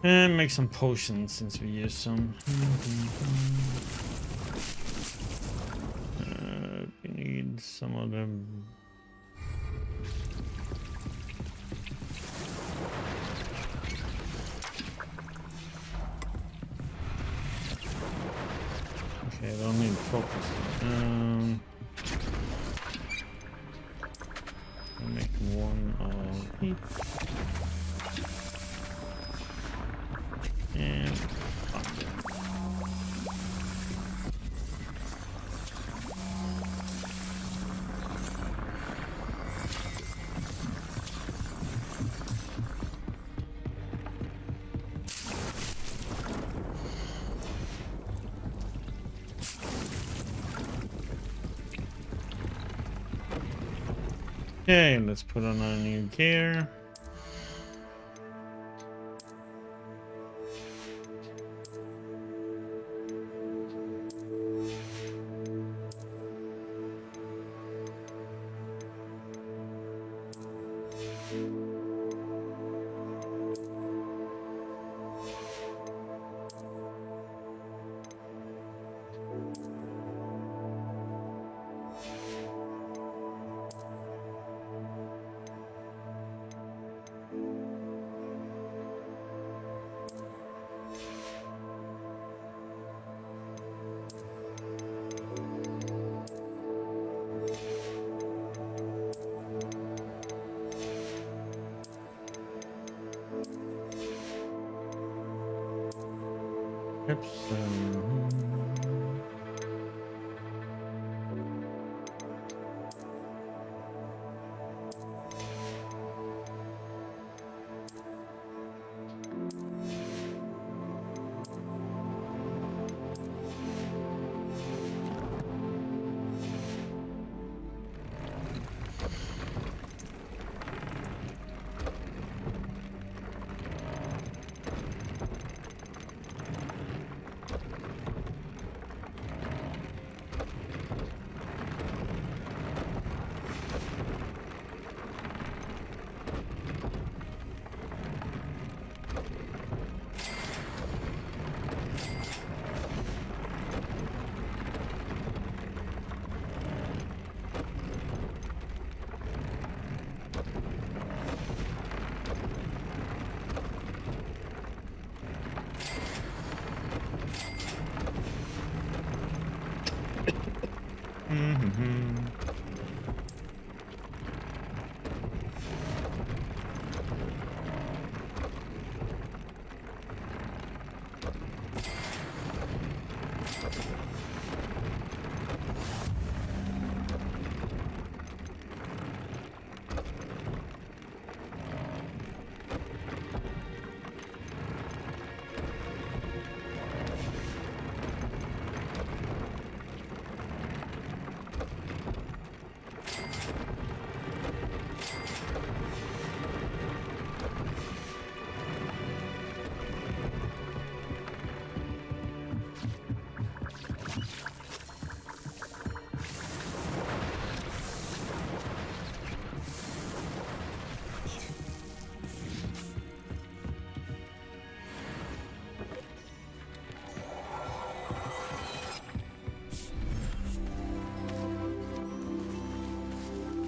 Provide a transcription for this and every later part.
And make some potions since we use some. We need some of them. Okay, I don't need focus. I'll make one of each. And okay, let's put on our new gear.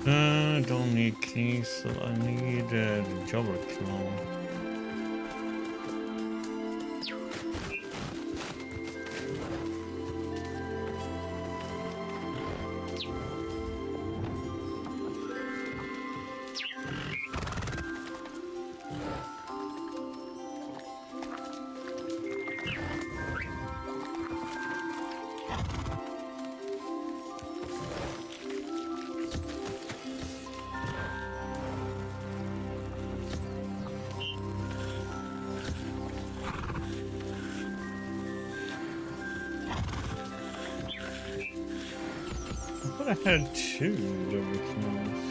I don't need keys, so I need the jobber clone. I had two originals.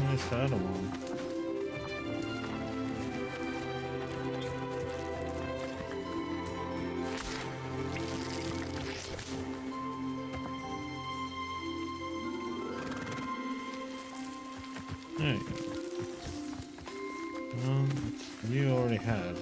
Where's the other one? There you go. You already had.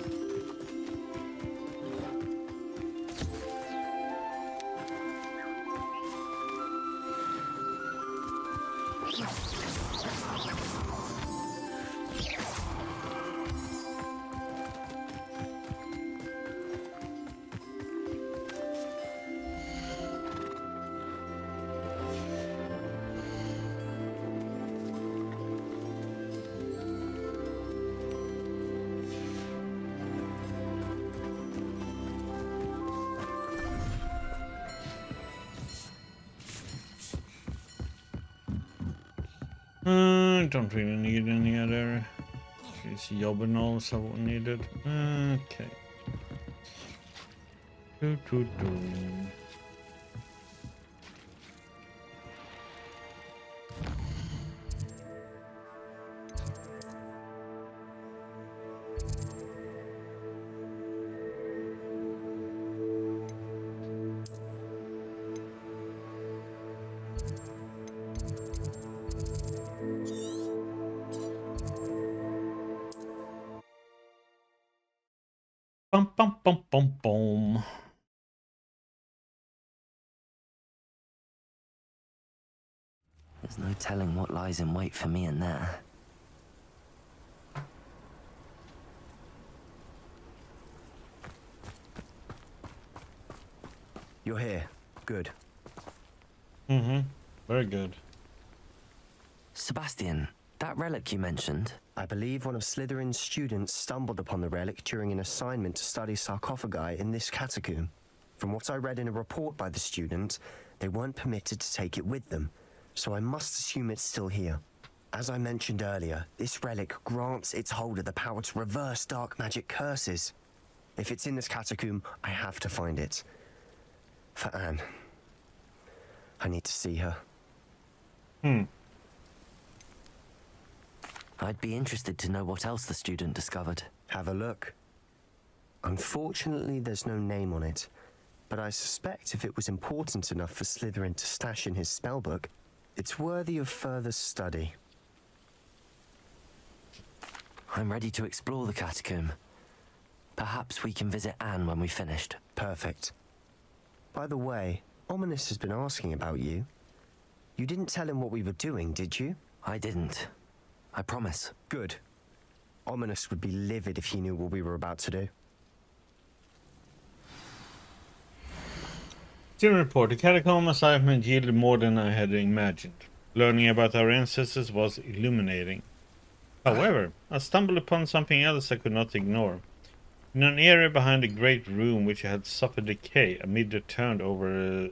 Don't really need any other. It's jobbing also needed. Okay. Do. Bum bum bum bum bum. There's no telling what lies in wait for me in there. You're here. Good. Very good. Sebastian, that relic you mentioned. I believe one of Slytherin's students stumbled upon the relic during an assignment to study sarcophagi in this catacomb. From what I read in a report by the student, they weren't permitted to take it with them, so I must assume it's still here. As I mentioned earlier, this relic grants its holder the power to reverse dark magic curses. If it's in this catacomb, I have to find it. For Anne. I need to see her. I'd be interested to know what else the student discovered. Have a look. Unfortunately, there's no name on it, but I suspect if it was important enough for Slytherin to stash in his spellbook, it's worthy of further study. I'm ready to explore the catacomb. Perhaps we can visit Anne when we've finished. Perfect. By the way, Ominous has been asking about you. You didn't tell him what we were doing, did you? I didn't. I promise. Good. Ominous would be livid if he knew what we were about to do. Still report, the catacomb assignment yielded more than I had imagined. Learning about our ancestors was illuminating. However, I stumbled upon something else I could not ignore. In an area behind the great room which had suffered decay amid the turned over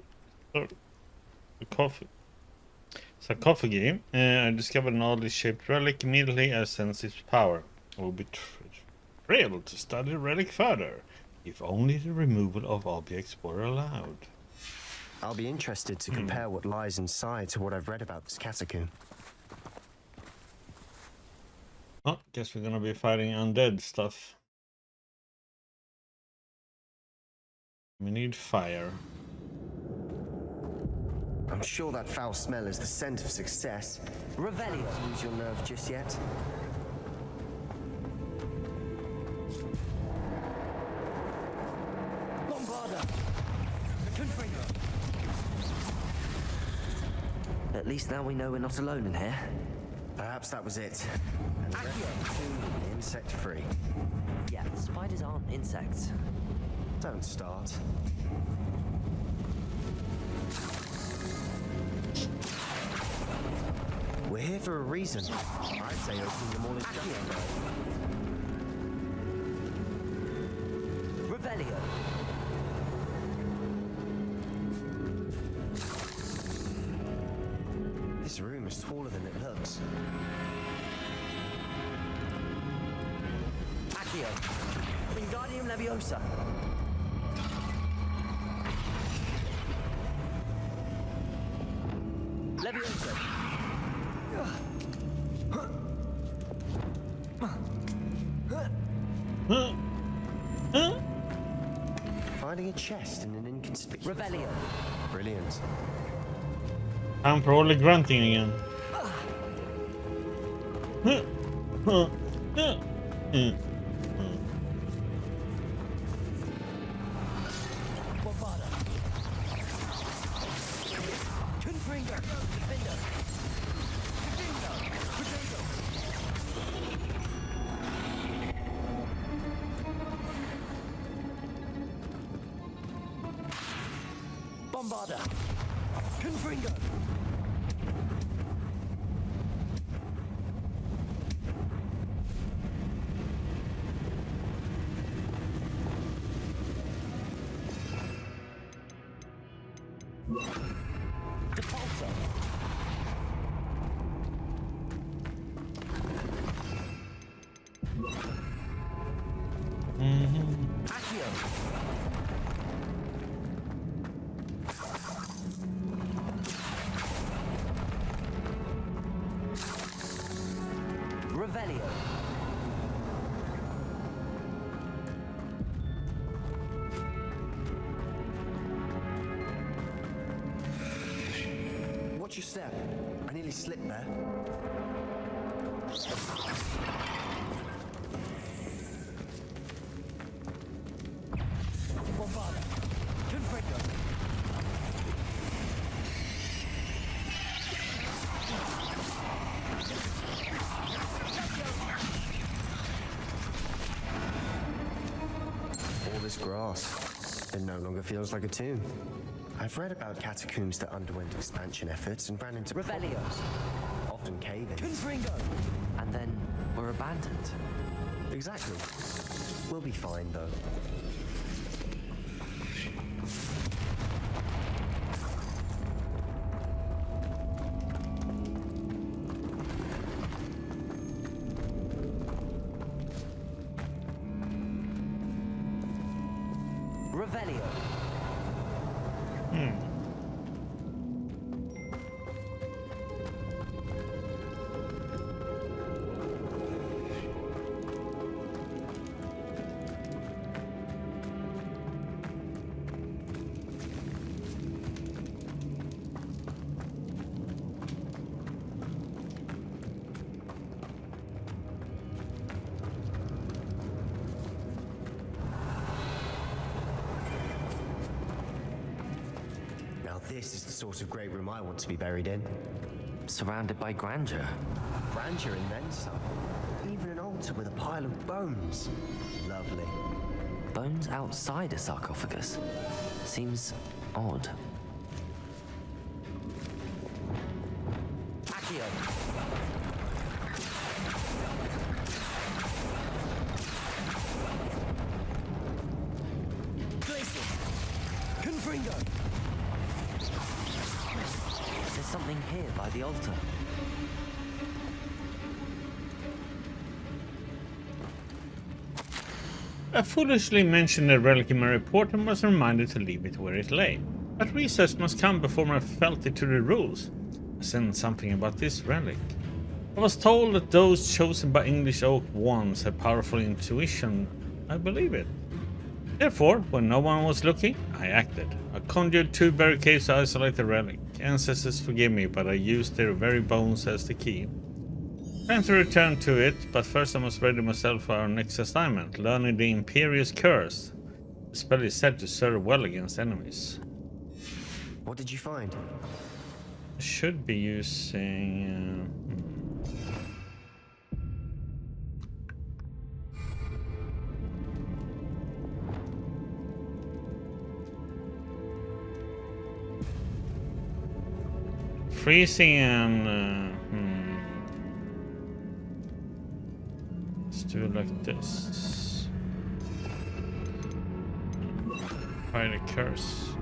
sarcophagi, I discovered an oddly shaped relic. Immediately I sensed its power. I would be thrilled to study the relic further, if only the removal of objects were allowed. I'll be interested to compare what lies inside to what I've read about this catacomb. Oh, guess we're gonna be fighting undead stuff. We need fire. I'm sure that foul smell is the scent of success. Revelio. Lose your nerve just yet? Bombarda! At least now we know we're not alone in here. Perhaps that was it. And Accio. Insect-free. Yeah, spiders aren't insects. Don't start. We're here for a reason. I'd say opening them all is just Revelio. This room is taller than it looks. Accio. Wingardium Leviosa. Leviosa. Finding a chest in an inconspicuous... Revelio. Brilliant. I'm probably grunting again. Bombarder! Confringo! Depulsor! Accio! Revelio! Watch your step. I nearly slipped there. Bombarder! Confringo! All this grass. It no longer feels like a tomb. I've read about catacombs that underwent expansion efforts and ran into Revelio! problems, often cave-ins. Confringo! And then were abandoned. Exactly. We'll be fine, though. Revelio! Now this is the sort of great room I want to be buried in. Surrounded by grandeur. Grandeur and then some. Even an altar with a pile of bones. Lovely. Bones outside a sarcophagus. Seems odd. Accio! Glacius! Confringo! There's something here by the altar. I foolishly mentioned a relic in my report and was reminded to leave it where it lay. But research must come before I felt it to the rules. I sensed something about this relic. I was told that those chosen by English Oak wands had powerful intuition. I believe it. Therefore, when no one was looking, I acted. I conjured 2 barricades to isolate the relic. Ancestors forgive me, but I used their very bones as the key. Time to return to it, but first I must ready myself for our next assignment, learning the Imperious Curse. The spell is said to serve well against enemies. What did you find? I should be using... Freezing and... Let's do it like this. Find a curse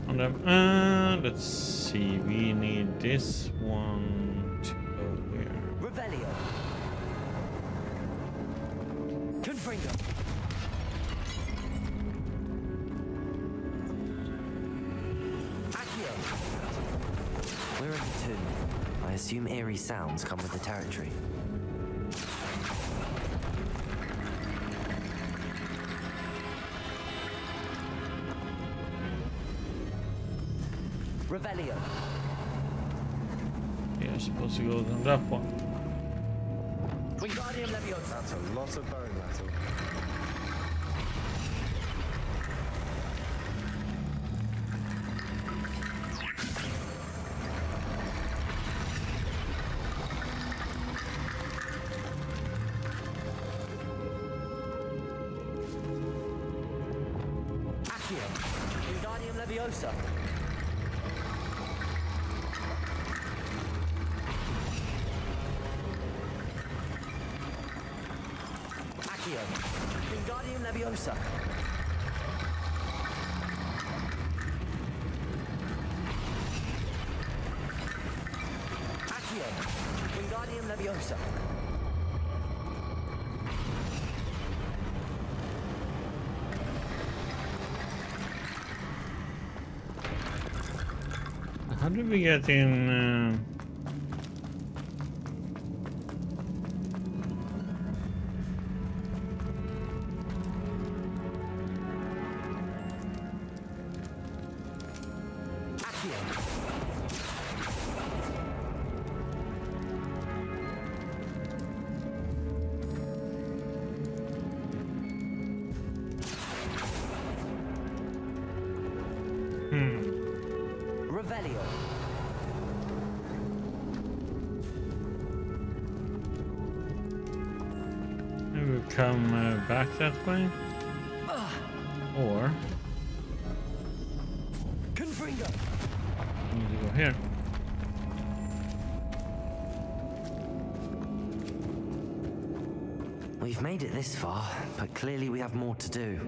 on them. Let's see, we need this one to go where? Revelio! Confringo! Accio! We're in the tomb. I assume eerie sounds come with the territory. Revelio! Yeah, supposed to go on that one. Wingardium Leviosa! That's a lot of bone rattle. Leviosa. Accio. Wingardium Leviosa. Accio. Wingardium Leviosa. How did we get in? Revelio. Maybe we come back that way, or Confringo. we need to go here. We've made it this far, but clearly we have more to do.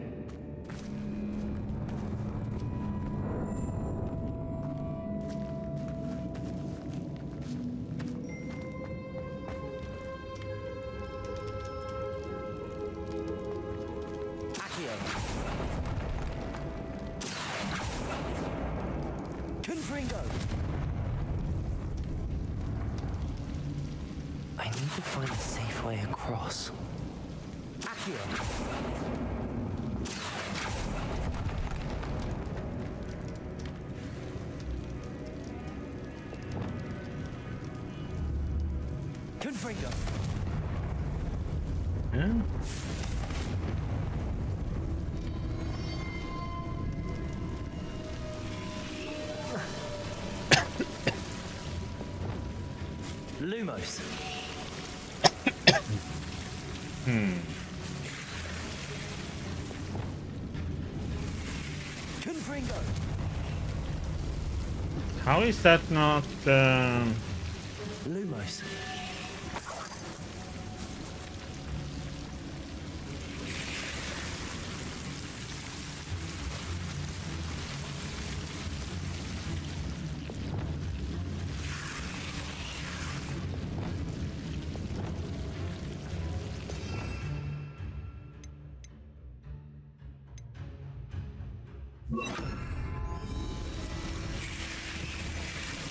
Accio. Confringo. I need to find a safe way across. Accio. Confringo. Yeah. Lumos. Confringo. How is that not? Lumos.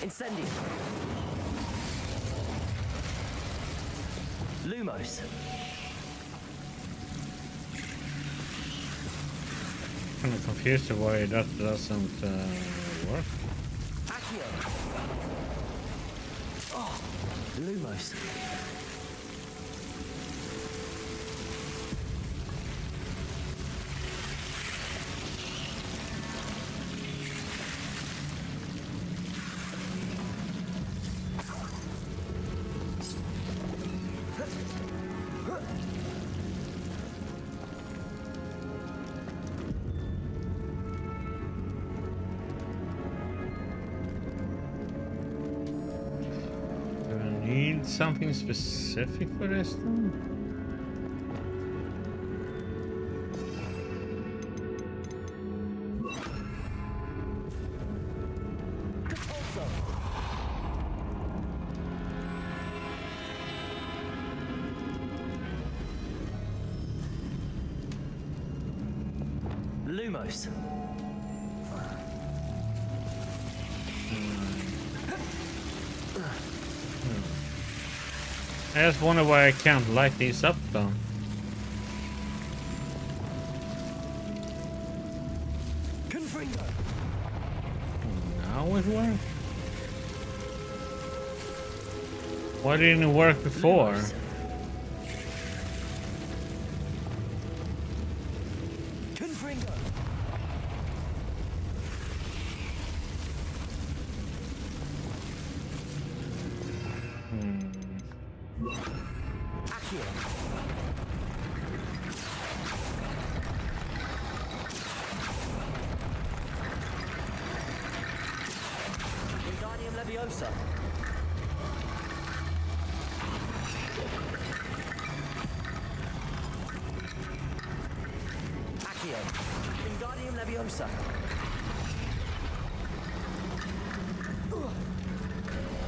Incendio. Lumos. I'm confused why that doesn't work. Accio. Oh, Lumos. Do I need something specific for this then? Lumos. I just wonder why I can't light these up though. Confringo. Now it works. Why didn't it work before? Lumos. Confringo. Accio. Leviosa. Accio. Wingardium Leviosa.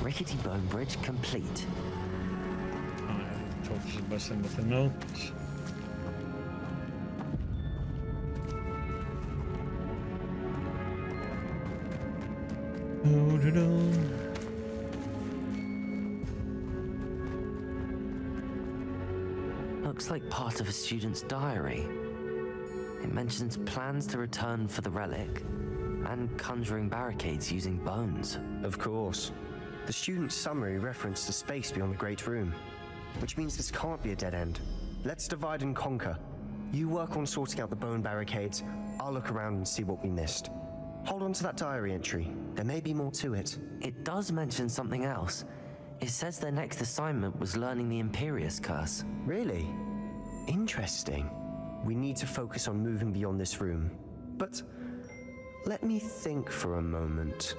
Rickety bone bridge complete. Torches buzzing with the notes. Looks like part of a student's diary. It mentions plans to return for the relic and conjuring barricades using bones. Of course. The student's summary referenced a space beyond the Great Room, which means this can't be a dead end. Let's divide and conquer. You work on sorting out the bone barricades. I'll look around and see what we missed. Hold on to that diary entry. There may be more to it. It does mention something else. It says their next assignment was learning the Imperius Curse. Really? Interesting. We need to focus on moving beyond this room. But let me think for a moment.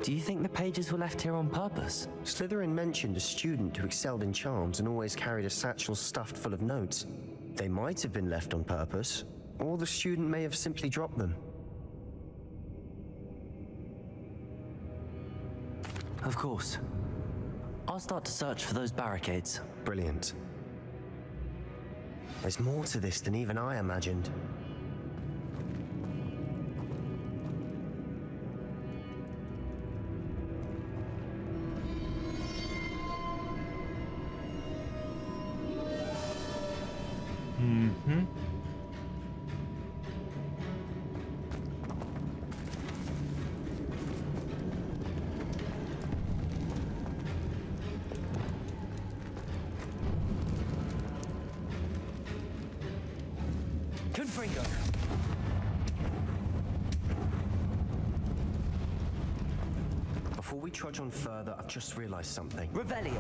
Do you think the pages were left here on purpose? Slytherin mentioned a student who excelled in charms and always carried a satchel stuffed full of notes. They might have been left on purpose, or the student may have simply dropped them. Of course. I'll start to search for those barricades. Brilliant. There's more to this than even I imagined. Confringo. Before we trudge on further, I've just realized something. Revelio.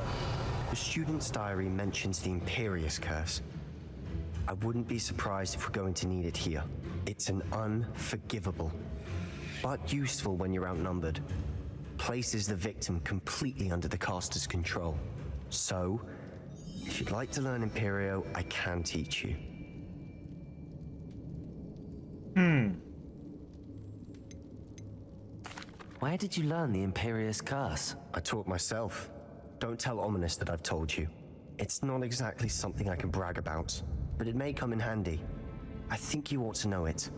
The student's diary mentions the Imperius Curse. I wouldn't be surprised if we're going to need it here. It's an unforgivable, but useful when you're outnumbered. Places the victim completely under the caster's control. So, if you'd like to learn Imperio, I can teach you. Where did you learn the Imperius Curse? I taught myself. Don't tell Ominous that I've told you. It's not exactly something I can brag about, but it may come in handy. I think you ought to know it.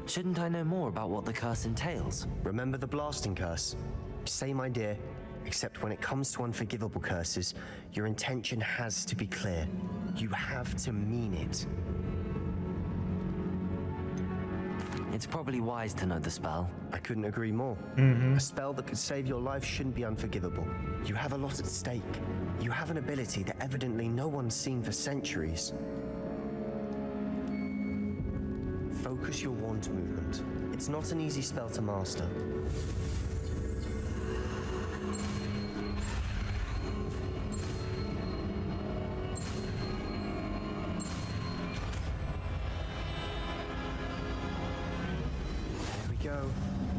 Shouldn't I know more about what the curse entails? Remember the blasting curse? Same idea, except when it comes to unforgivable curses, your intention has to be clear. You have to mean it. It's probably wise to know the spell. I couldn't agree more. A spell that could save your life shouldn't be unforgivable. You have a lot at stake. You have an ability that evidently no one's seen for centuries. Focus your wand movement. It's not an easy spell to master. There we go.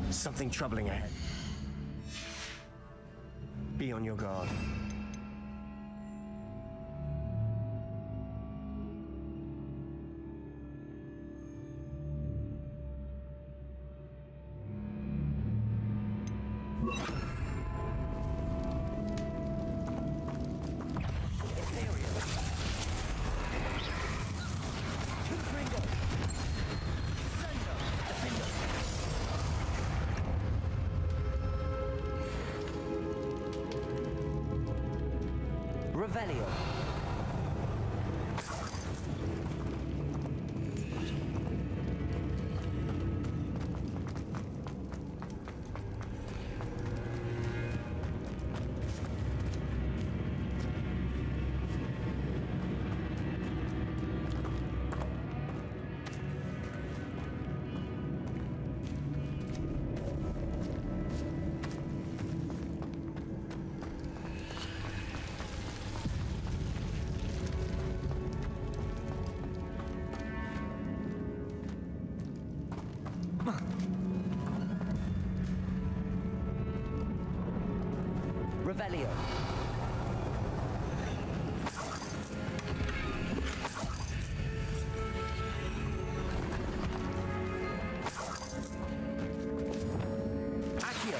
Something troubling ahead. Be on your guard. Revelio. Revelio. Accio.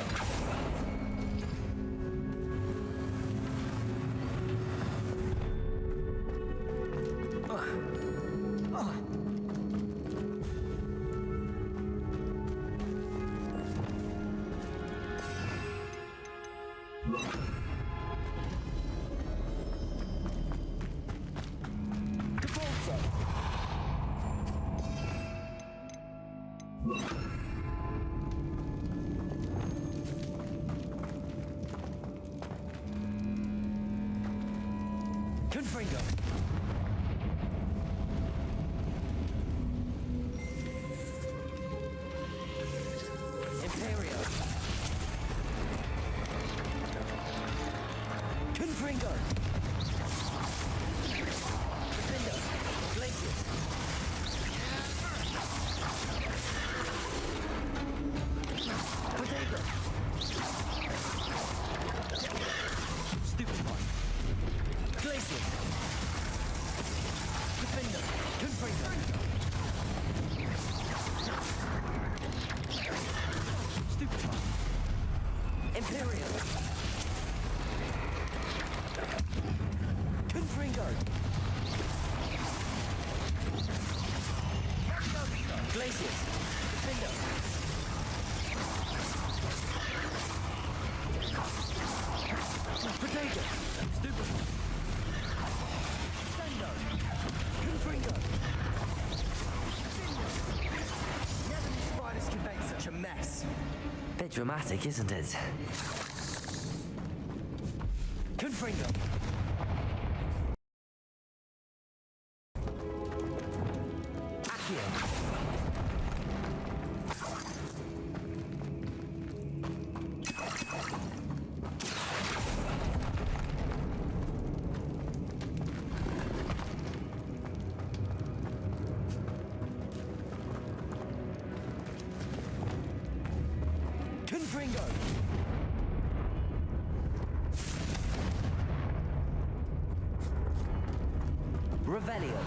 Confringo. Imperio. Confringo. Defendo. Glacius. Potato. Stupid one. Glacius. Defender. Confringo. Stupid one. Imperial. Confringo. Glacius. Defender. Potato. Stupid one. Sendo. Confringo. Never knew spiders could make such a mess. Bit dramatic, isn't it? Confringo. Accio. Confringo. Revelio.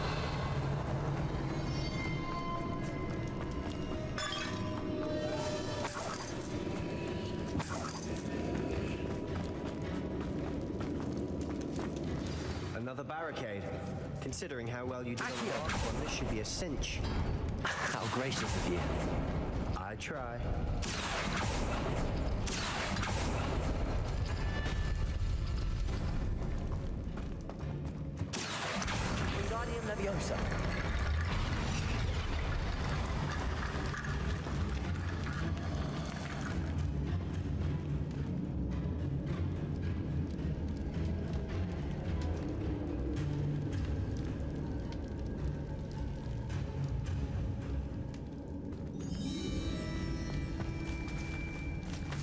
Another barricade. Considering how well you did on the Accio. last one, this should be a cinch. How gracious of you. I try. Wingardium Leviosa.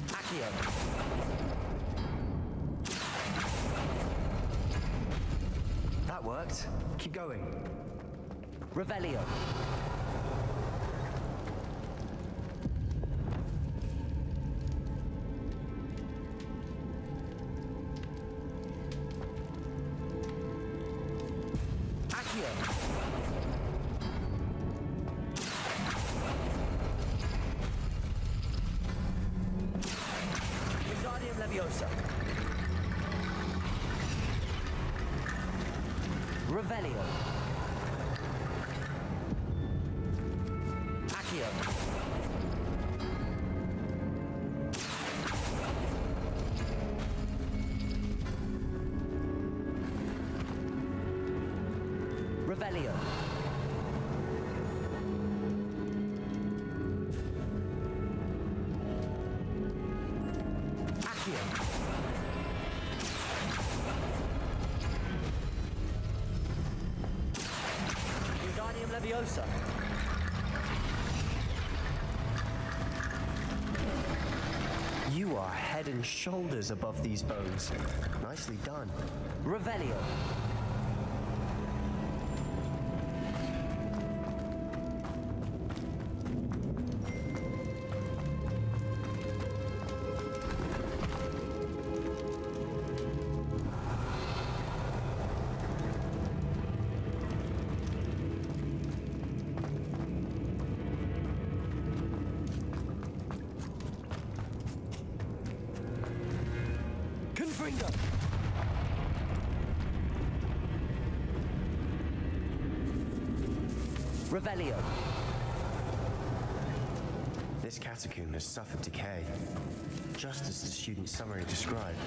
Accio. That worked. Keep going. Revelio. Accio. Wingardium Leviosa. Revelio. Accio. Revelio. Accio. Wingardium Leviosa. You are head and shoulders above these bones. Nicely done. Revelio. Confringo! Revelio. This catacomb has suffered decay, just as the student summary described.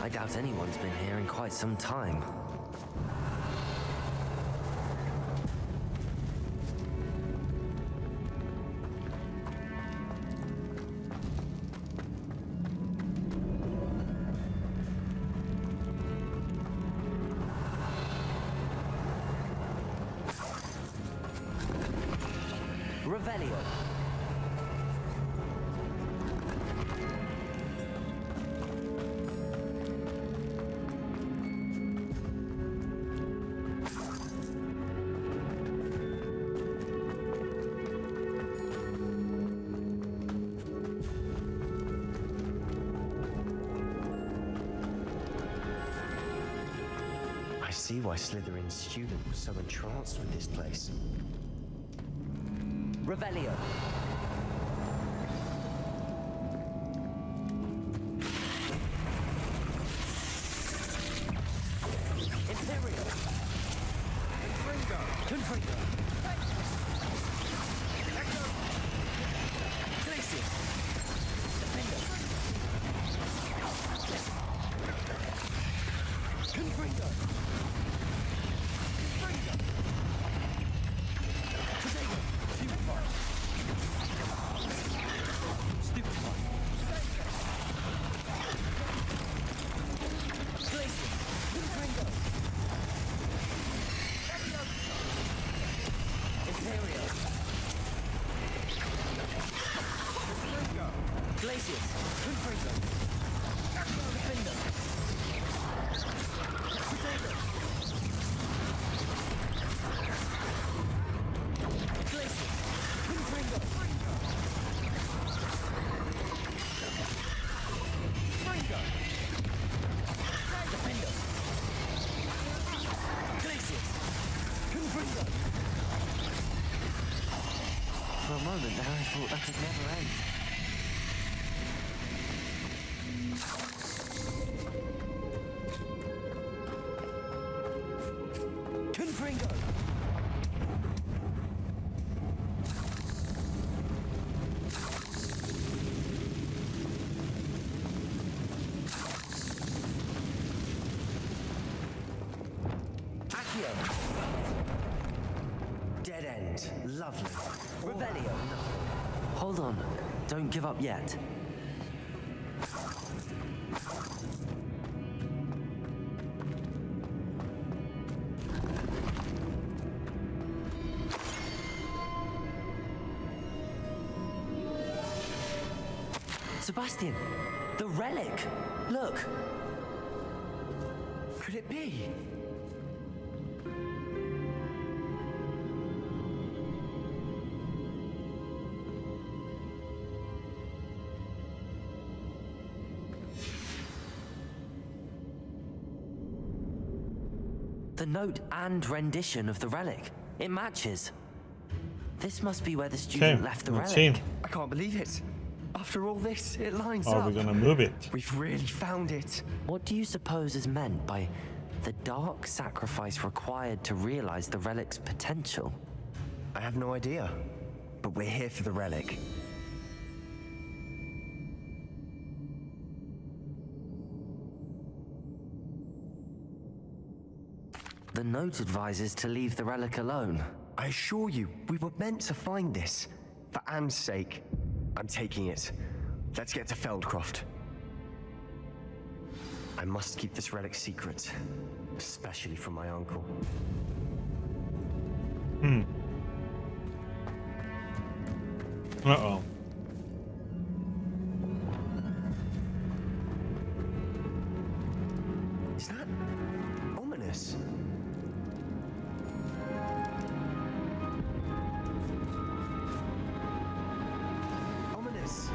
I doubt anyone's been here in quite some time. Revelio. I see why Slytherin's student was so entranced with this place. Revelio. Imperial. Confringo. Glacius. Defender. Confringo. Glacius, Confringo. Defender. Potato. Glacius, Confringo. Fringo. Defender. Glacius, Confringo. For a moment there I thought that would never end. Confringo! Accio! Dead end. Lovely. Revelio! Hold on. Don't give up yet. Sebastian, the relic! Look! Could it be? The note and rendition of the relic. It matches. This must be where the student left the let's relic. see. I can't believe it. After all this, it lines Are up. we gonna move it? We've really found it. What do you suppose is meant by the dark sacrifice required to realize the relic's potential? I have no idea, but we're here for the relic. The note advises to leave the relic alone. I assure you, we were meant to find this. For Anne's sake. I'm taking it. Let's get to Feldcroft. I must keep this relic secret, especially from my uncle. Uh-oh. Is that ominous? Ominous.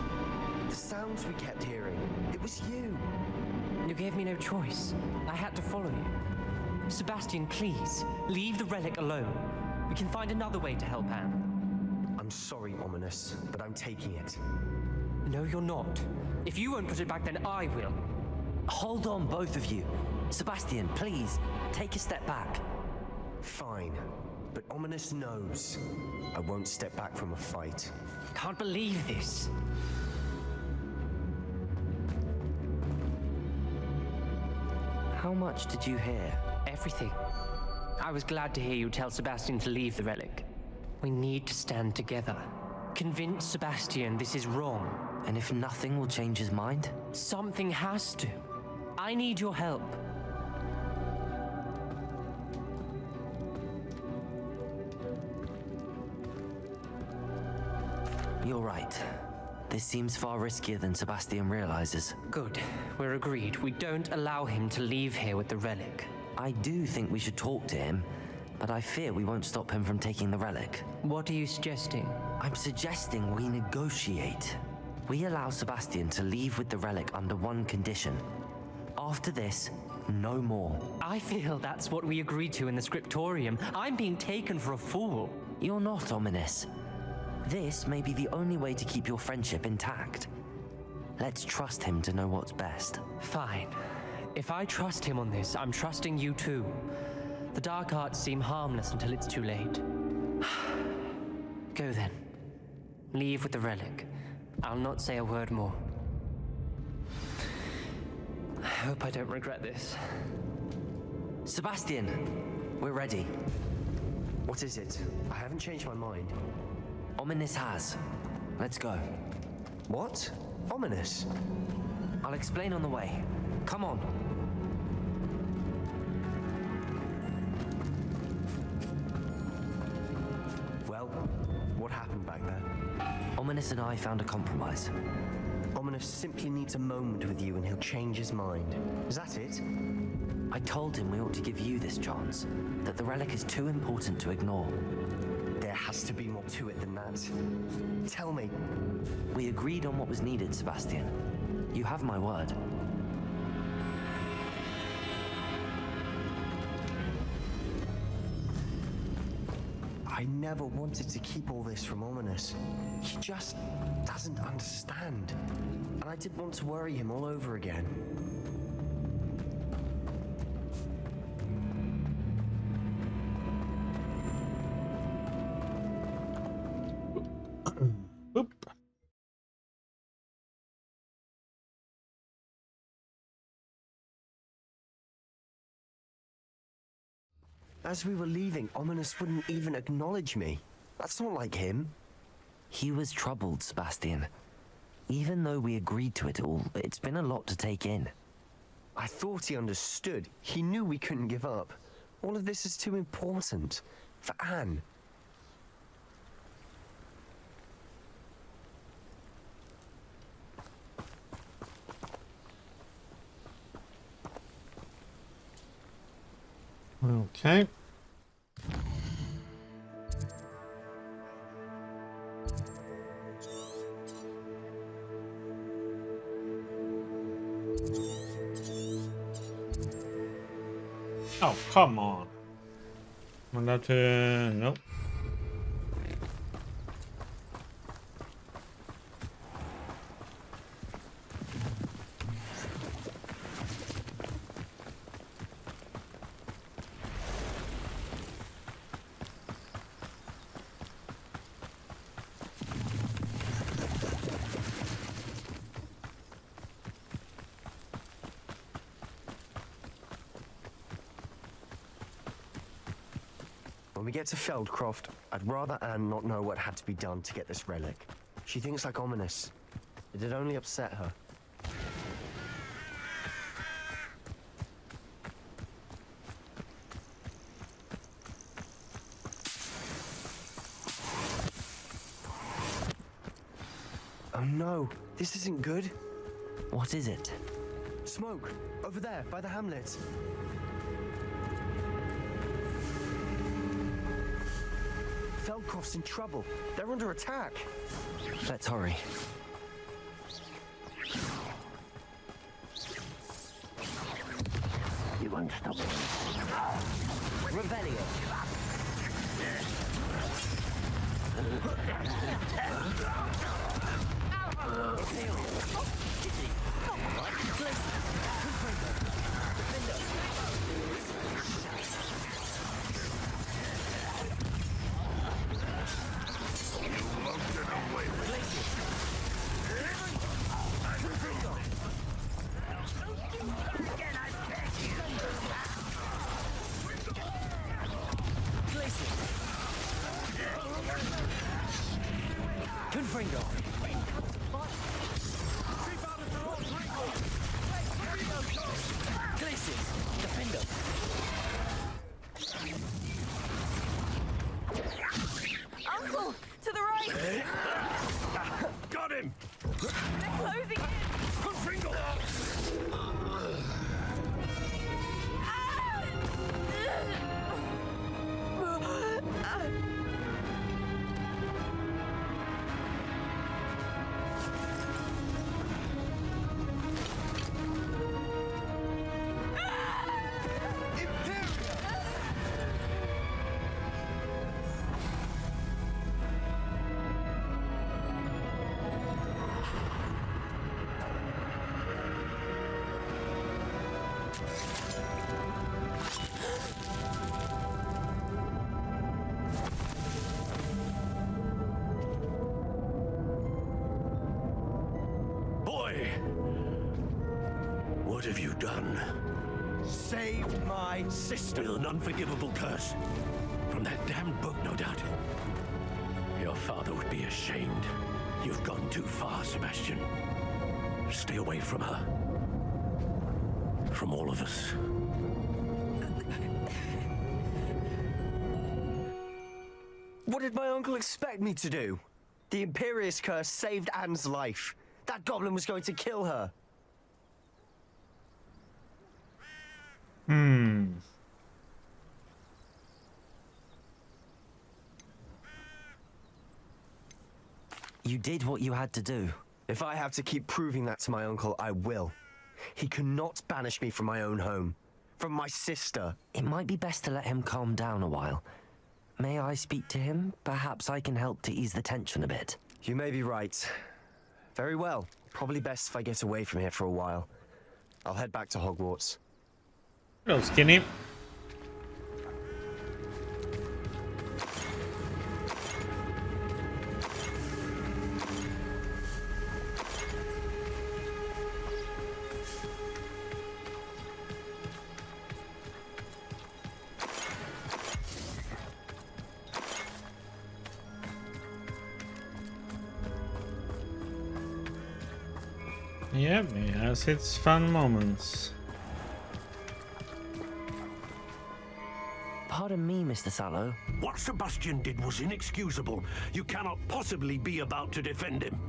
The sounds we kept hearing. It was you. You gave me no choice. I had to follow you. Sebastian, please, leave the relic alone. We can find another way to help Anne. I'm sorry, Ominous, but I'm taking it. No, you're not. If you won't put it back, then I will. Hold on, both of you. Sebastian, please, take a step back. Fine, but Ominous knows I won't step back from a fight. Can't believe this. How much did you hear? Everything. I was glad to hear you tell Sebastian to leave the relic. We need to stand together. Convince Sebastian this is wrong. And if nothing will change his mind? Something has to. I need your help. You're right. This seems far riskier than Sebastian realizes. Good. We're agreed. We don't allow him to leave here with the relic. I do think we should talk to him, but I fear we won't stop him from taking the relic. What are you suggesting? I'm suggesting we negotiate. We allow Sebastian to leave with the relic under one condition. After this, no more. I feel that's what we agreed to in the scriptorium. I'm being taken for a fool. You're not ominous. This may be the only way to keep your friendship intact. Let's trust him to know what's best. Fine. If I trust him on this, I'm trusting you too. The dark arts seem harmless until it's too late. Go then. Leave with the relic. I'll not say a word more. I hope I don't regret this. Sebastian, we're ready. What is it? I haven't changed my mind. Ominous has. Let's go. What? Ominous? I'll explain on the way. Come on. Well, what happened back there? Ominous and I found a compromise. Ominous simply needs a moment with you and he'll change his mind. Is that it? I told him we ought to give you this chance, that the relic is too important to ignore. There has to be more to it than that. Tell me. We agreed on what was needed, Sebastian. You have my word. I never wanted to keep all this from Ominous. He just doesn't understand. And I didn't want to worry him all over again. Boop. As we were leaving, Ominous wouldn't even acknowledge me. That's not like him. He was troubled, Sebastian. Even though we agreed to it all, it's been a lot to take in. I thought he understood. He knew we couldn't give up. All of this is too important. For Anne. Okay. Oh, come on. I'm allowed to... Nope. When we get to Feldcroft, I'd rather Anne not know what had to be done to get this relic. She thinks like Ominous. It'd only upset her. Oh no, this isn't good. What is it? Smoke, over there, by the hamlet. Feldcroft's in trouble. They're under attack. Let's hurry. You won't stop us. Revelio. Boy! What have you done? Saved my sister. With an unforgivable curse. From that damned book, no doubt. Your father would be ashamed. You've gone too far, Sebastian. Stay away from her. From all of us. What did my uncle expect me to do? The Imperious curse saved Anne's life. That goblin was going to kill her. You did what you had to do. If I have to keep proving that to my uncle, I will. He cannot banish me from my own home. From my sister. It might be best to let him calm down a while. May I speak to him? Perhaps I can help to ease the tension a bit. You may be right. Very well. Probably best if I get away from here for a while. I'll head back to Hogwarts. Hello, Skinny. Yep, it has its fun moments. Pardon me, Mr. Sallow. What Sebastian did was inexcusable. You cannot possibly be about to defend him.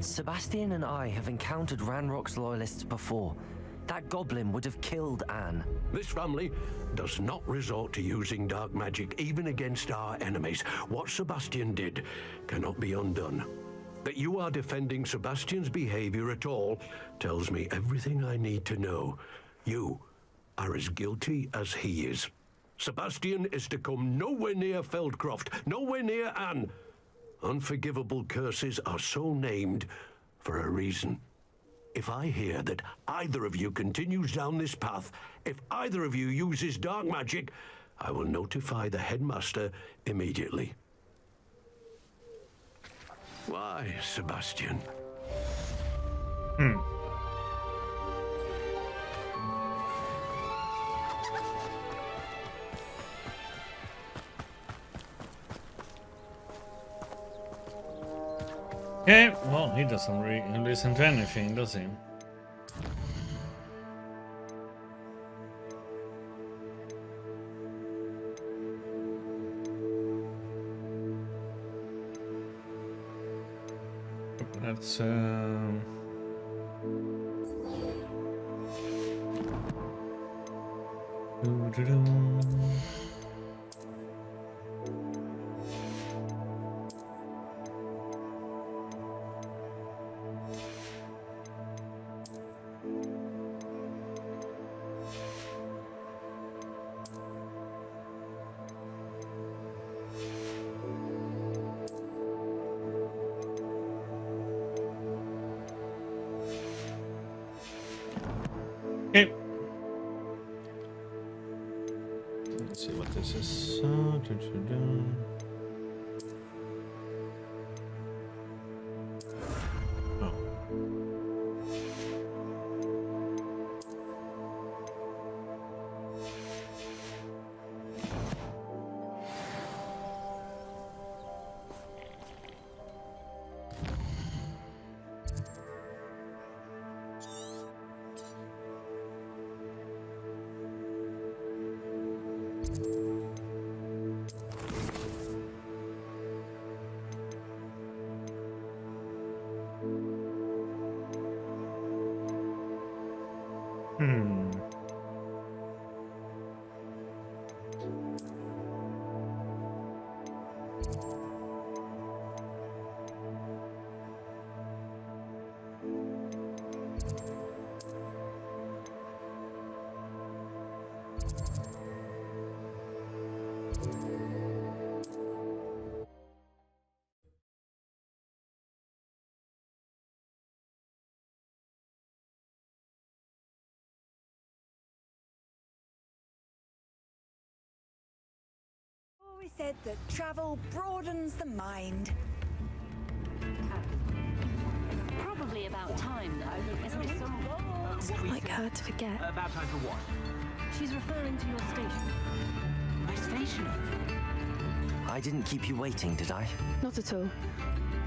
Sebastian and I have encountered Ranrock's loyalists before. That goblin would have killed Anne. This family does not resort to using dark magic even against our enemies. What Sebastian did cannot be undone. That you are defending Sebastian's behavior at all tells me everything I need to know. You are as guilty as he is. Sebastian is to come nowhere near Feldcroft, nowhere near Anne. Unforgivable curses are so named for a reason. If I hear that either of you continues down this path, if either of you uses dark magic, I will notify the headmaster immediately. Why, Sebastian? Okay, well, he doesn't really listen to anything, does he? Let's doo-doo-doo. Okay. Let's see what this is. always said that travel broadens the mind. Probably about time, though, isn't it? It's not like her to forget. About time for what? She's referring to your station. My station? I didn't keep you waiting, did I? Not at all.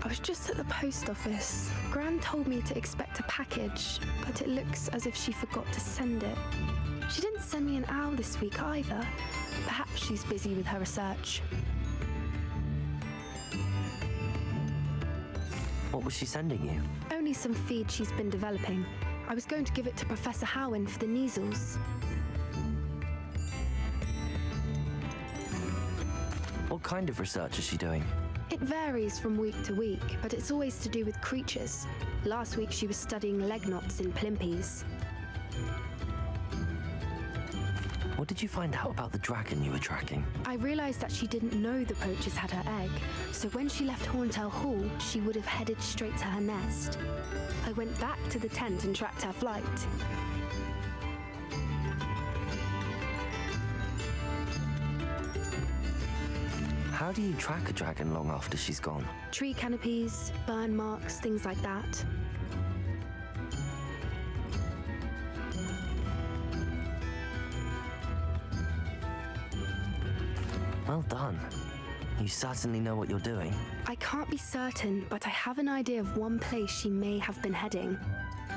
I was just at the post office. Gran told me to expect a package, but it looks as if she forgot to send it. She didn't send me an owl this week either. Perhaps she's busy with her research. What was she sending you? Only some feed she's been developing. I was going to give it to Professor Howen for the measles. What kind of research is she doing? It varies from week to week, but it's always to do with creatures. Last week she was studying leg knots in plimpies. What did you find out about the dragon you were tracking? I realized that she didn't know the poachers had her egg, so when she left Horntail Hall, she would have headed straight to her nest. I went back to the tent and tracked her flight. How do you track a dragon long after she's gone? Tree canopies, burn marks, things like that. Well done. You certainly know what you're doing. I can't be certain, but I have an idea of one place she may have been heading.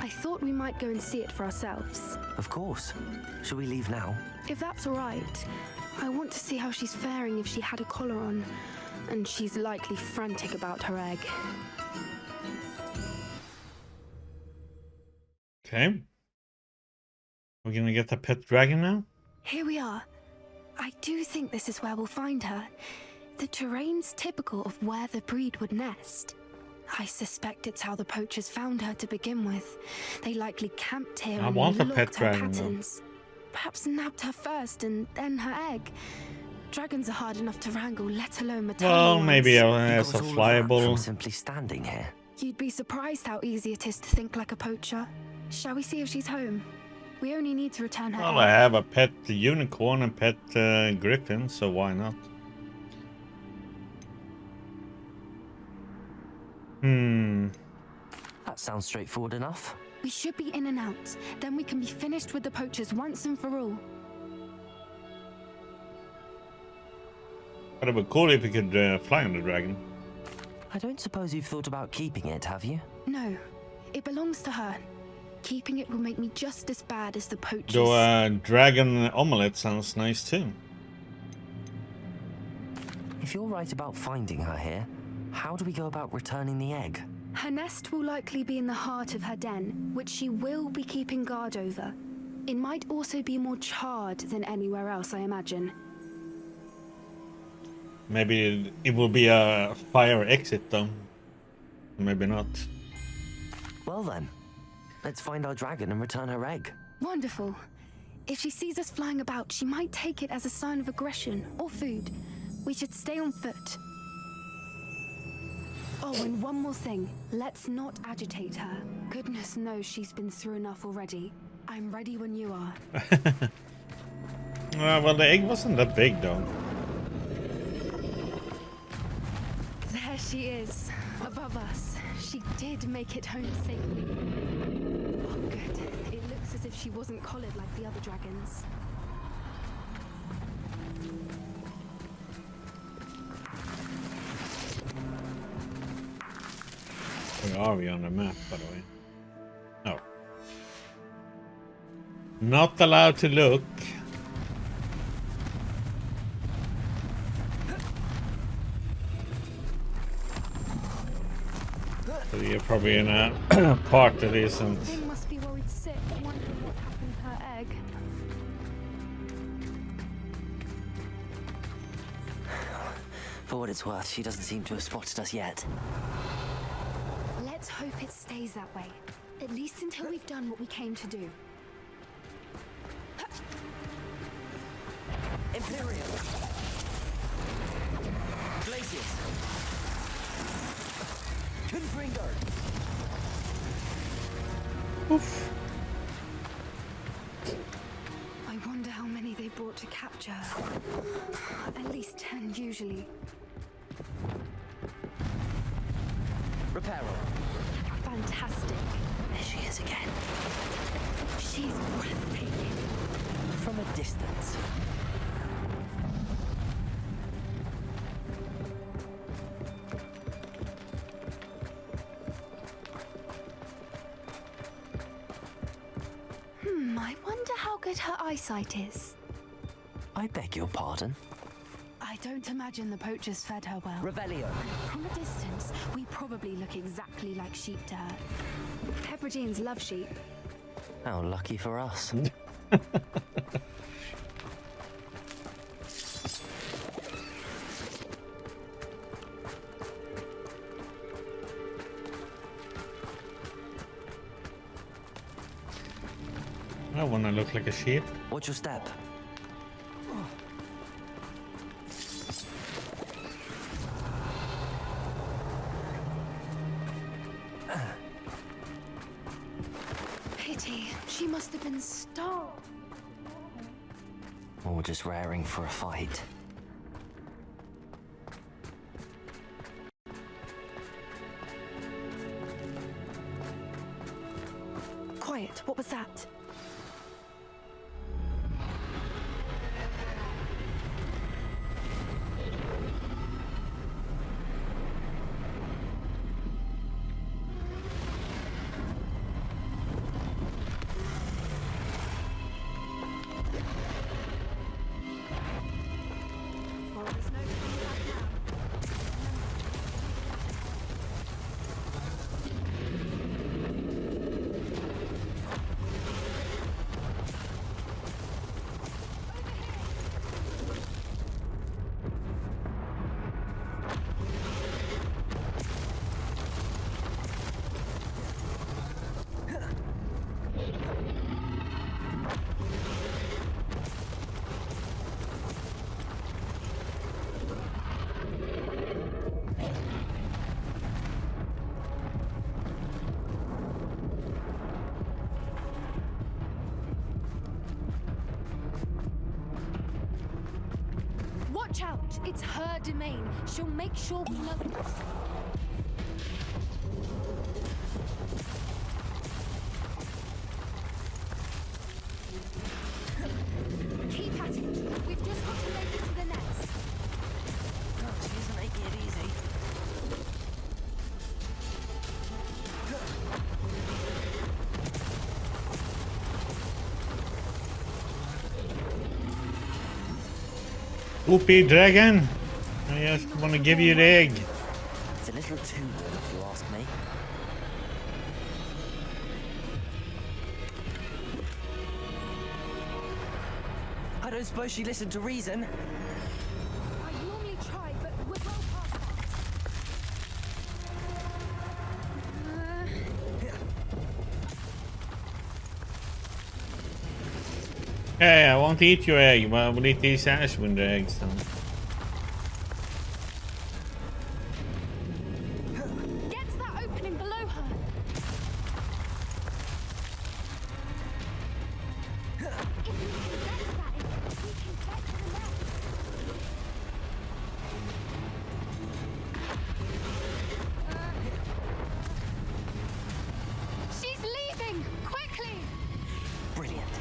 I thought we might go and see it for ourselves. Of course. Shall we leave now? If that's all right. I want to see how she's faring if she had a collar on. And she's likely frantic about her egg. Okay. We're gonna get the pet dragon now? Here we are. I do think this is where we'll find her. The terrain's typical of where the breed would nest. I suspect it's how the poachers found her to begin with. They likely camped here I and want a looked pet her dragon, though. patterns. Perhaps nabbed her first and then her egg. Dragons are hard enough to wrangle, let alone maternal Well, ones. maybe You as a got all of that from flyable. simply standing here. You'd be surprised how easy it is to think like a poacher. Shall we see if she's home? We only need to return her Well, I egg. have a pet unicorn and pet griffin, so why not? That sounds straightforward enough. We should be in and out. Then we can be finished with the poachers once and for all. But it would be cool if we could fly on the dragon. I don't suppose you've thought about keeping it, have you? No, it belongs to her. Keeping it will make me just as bad as the poachers. Though dragon omelette sounds nice too. If you're right about finding her here, how do we go about returning the egg? Her nest will likely be in the heart of her den, which she will be keeping guard over. It might also be more charred than anywhere else, I imagine. Maybe it will be a fire exit though. Maybe not. Well then, let's find our dragon and return her egg. Wonderful. If she sees us flying about, she might take it as a sign of aggression or food. We should stay on foot. Oh, and one more thing. Let's not agitate her. Goodness knows she's been through enough already. I'm ready when you are. Well, the egg wasn't that big though. There she is, above us. She did make it home safely. Oh, good. It looks as if she wasn't collared like the other dragons. Where are we on the map, by the way? Oh. Not allowed to look. So you're probably in a part that isn't. Thing must be worried sick, wondering what happened to her egg. For what it's worth, she doesn't seem to have spotted us yet. Let's hope it stays that way. At least until we've done what we came to do. Imperium. Glacius. Confringo. I wonder how many they brought to to capture at least 10 usually. Reparo. Fantastic. There she is again. She's breathtaking. From a distance. I wonder how good her eyesight is. I beg your pardon? I don't imagine the poachers fed her well. Revelio. From a distance, we probably look exactly like sheep to her. Hebrideans love sheep. How lucky for us. I wanna look like a sheep. Watch your step. Pity. She must have been starved. Or just raring for a fight. Quiet. What was that? Well, there's no turning back now. Watch out! It's her domain. She'll make sure we know. Keep at it. We've just got to make it to the nest. God, she isn't making it easy. Whoopee dragon! I just wanna give you the egg. It's a little too warm if you ask me. I don't suppose she listened to reason. I normally try, but we're well past that. Hey, I won't eat your egg, but I will eat these Ashwind eggs then. Get to that opening below her. If we can get to that, we can get to the nest. She's leaving! Quickly! Brilliant.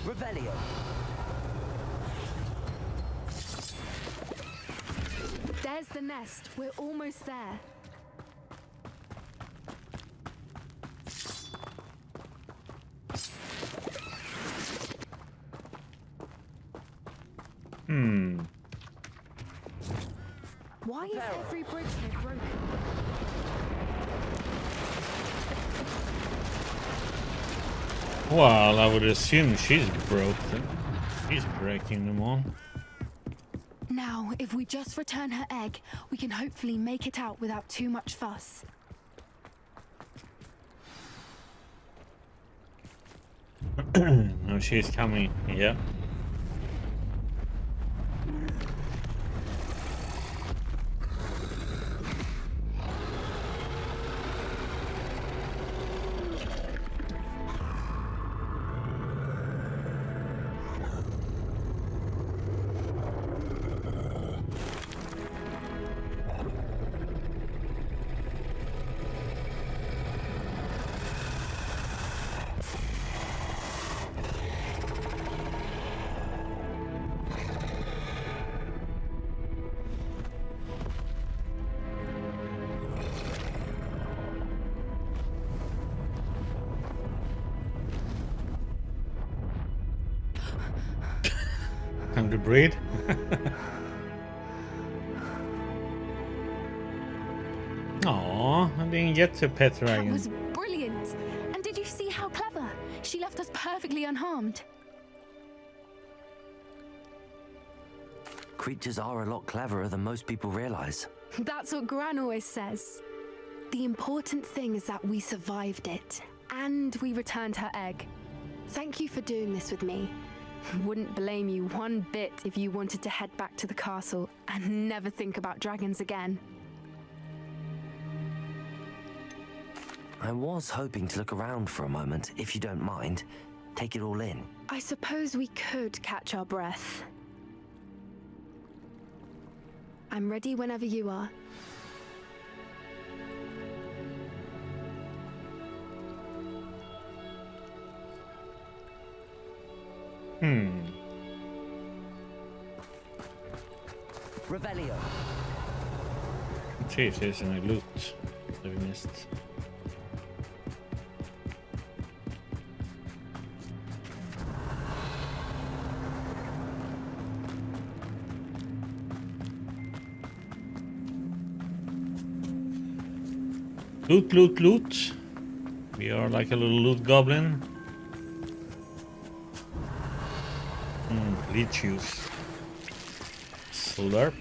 Revelio. There's the nest. We're almost there. Why is every bridge here broken? Well, I would assume she's broken. She's breaking them all. Now, if we just return her egg, we can hopefully make it out without too much fuss. No, she's coming. Yep. of the breed. Aw, I didn't get to pet That dragon. was brilliant. And did you see how clever? She left us perfectly unharmed. Creatures are a lot cleverer than most people realize. That's what Gran always says. The important thing is that we survived it, and we returned her egg. Thank you for doing this with me. Wouldn't blame you one bit if you wanted to head back to the castle and never think about dragons again. I was hoping to look around for a moment, if you don't mind. Take it all in. I suppose we could catch our breath. I'm ready whenever you are. Revelio. Jeez, here's any loot that we missed. Loot, loot, loot. We are like a little loot goblin. Leech juice. Slurp.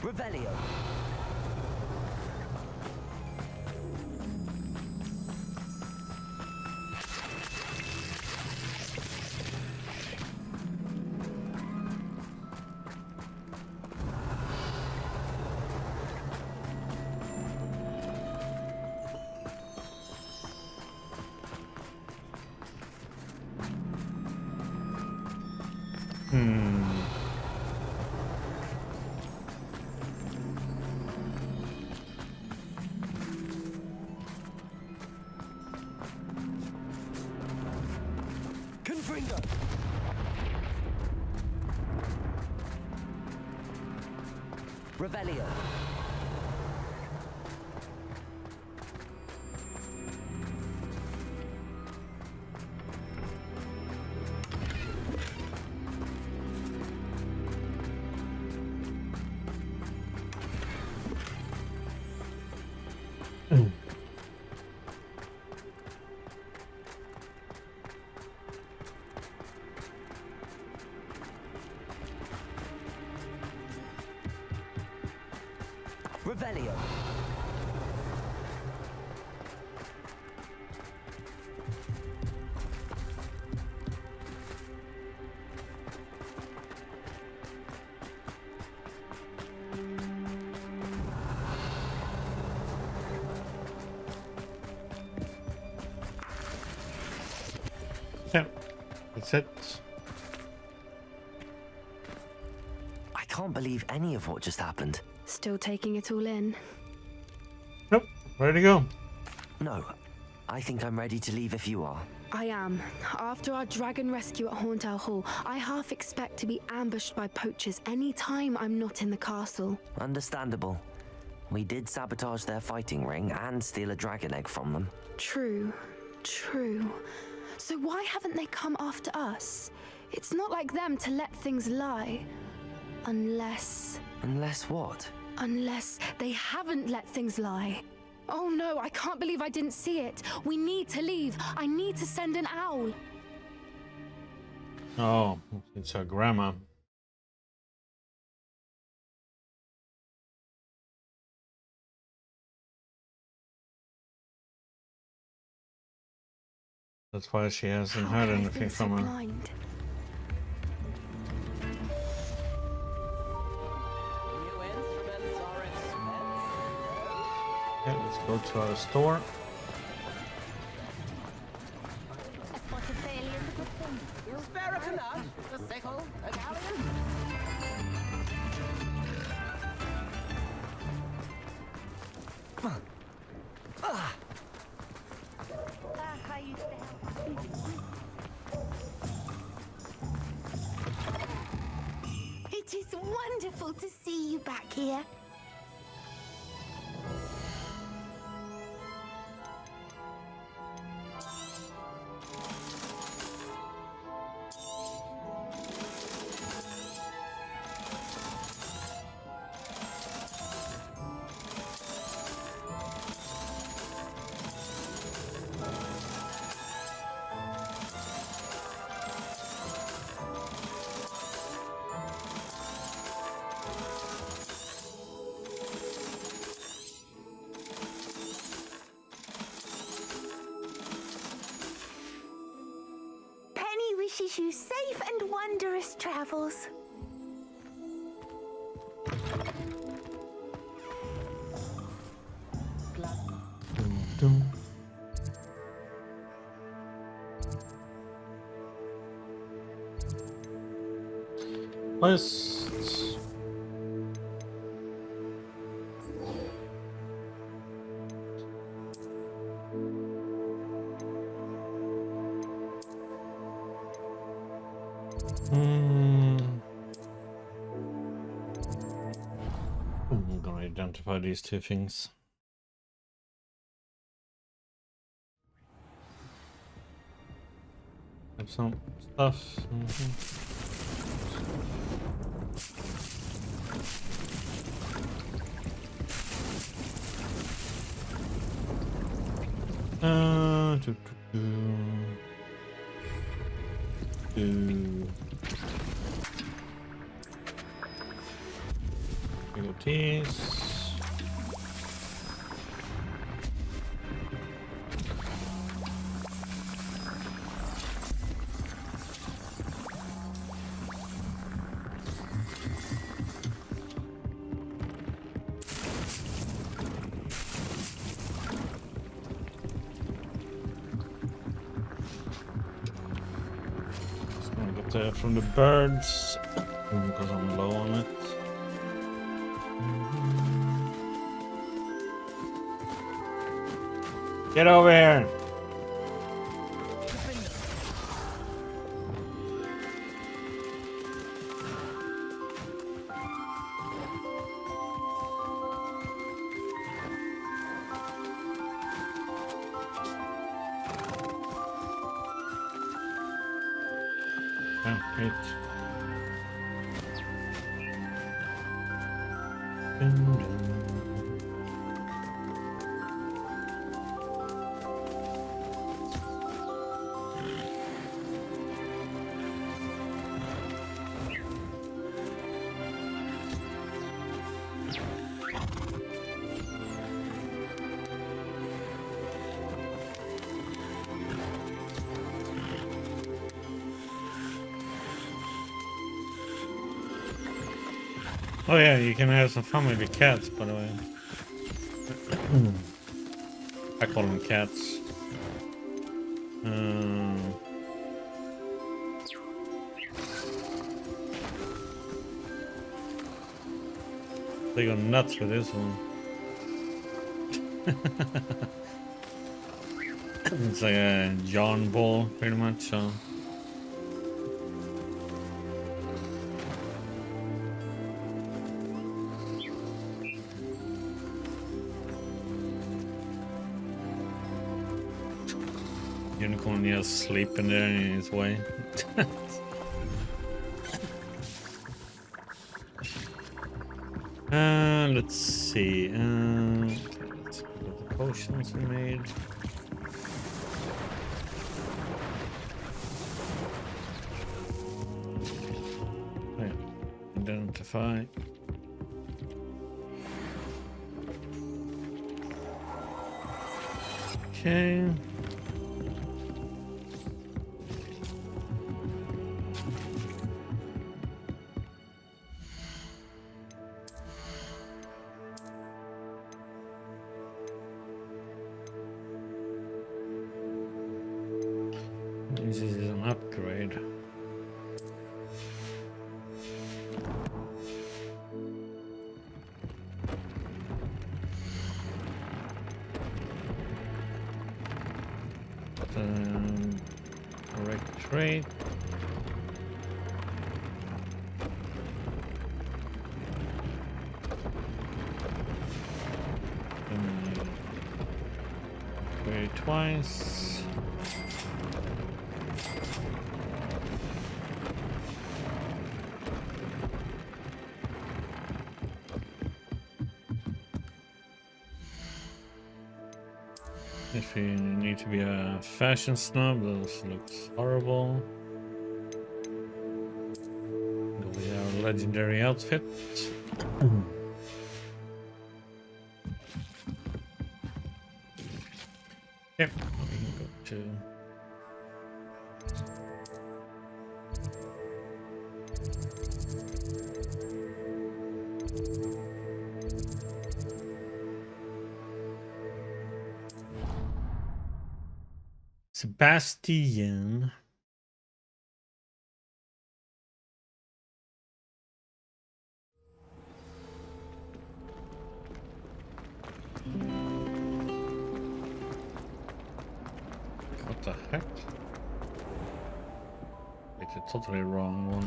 Revelio. Confringo. Revelio. Revelio. Yeah, that's it. I can't believe any of what just happened. Still taking it all in. Nope, ready to go. No, I think I'm ready to leave if you are. I am. After our dragon rescue at Hauntow Hall, I half expect to be ambushed by poachers any time I'm not in the castle. Understandable. We did sabotage their fighting ring and steal a dragon egg from them. True. So why haven't they come after us? It's not like them to let things lie. Unless what? Unless they haven't let things lie. Oh no, I can't believe I didn't see it. We need to leave. I need to send an owl. Oh, it's her grandma. That's why she hasn't How heard could I have anything been so from her. blind? Okay, let's go to our store. A pot of failure is a good thing. Spare a canard, a sickle, a galleon. I used to help. It is wonderful to see you back here. tourist travels. Quest. I'm gonna identify these two things. Have some stuff. Do. These. Just gonna get that from the birds because I'm low on it. Get over here! Oh, great. Oh yeah, you can have some fun with your cats, by the way. I call them cats. They go nuts with this one. It's like a John ball, pretty much. So. Unicorn just sleeping there in his way. Let's see. Okay, let's put the potions we made. Oh, yeah. Identify. Okay. This is an upgrade. Correct trait. Upgrade twice. If you need to be a fashion snob, those looks horrible. Go with our legendary outfit. Yep, we can go to Sebastian. What the heck? It's a totally wrong one.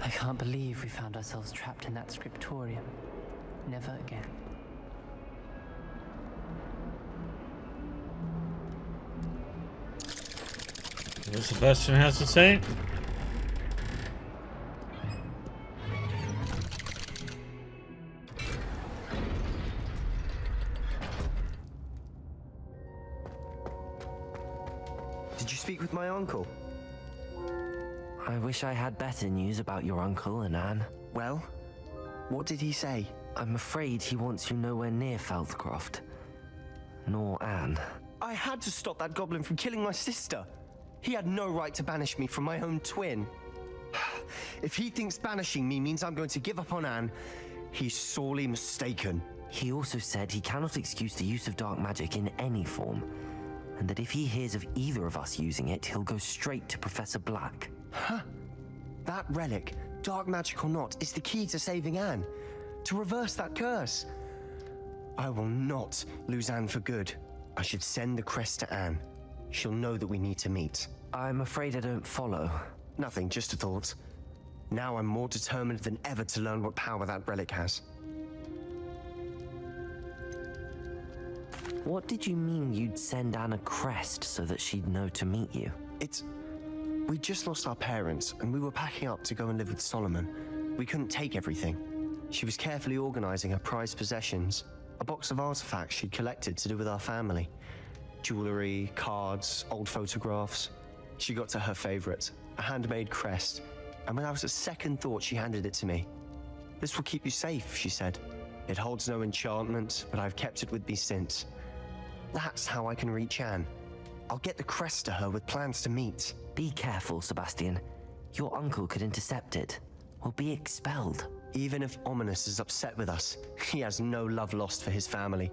I can't believe we found ourselves trapped in that scriptorium. Never again. What Sebastian has to say? Did you speak with my uncle? I wish I had better news about your uncle and Anne. Well, what did he say? I'm afraid he wants you nowhere near Feldcroft. Nor Anne. I had to stop that goblin from killing my sister. He had no right to banish me from my own twin. If he thinks banishing me means I'm going to give up on Anne, he's sorely mistaken. He also said he cannot excuse the use of dark magic in any form, and that if he hears of either of us using it, he'll go straight to Professor Black. Huh? That relic, dark magic or not, is the key to saving Anne. To reverse that curse. I will not lose Anne for good. I should send the crest to Anne. She'll know that we need to meet. I'm afraid I don't follow. Nothing, just a thought. Now I'm more determined than ever to learn what power that relic has. What did you mean you'd send Anne a crest so that she'd know to meet you? We just lost our parents, and we were packing up to go and live with Solomon. We couldn't take everything. She was carefully organizing her prized possessions, a box of artifacts she'd collected to do with our family. Jewelry, cards, old photographs. She got to her favorite, a handmade crest, and without a second thought she handed it to me. "This will keep you safe," she said. "It holds no enchantment, but I've kept it with me since. That's how I can reach Anne. I'll get the crest to her with plans to meet." Be careful, Sebastian. Your uncle could intercept it, or be expelled. Even if Ominous is upset with us, he has no love lost for his family.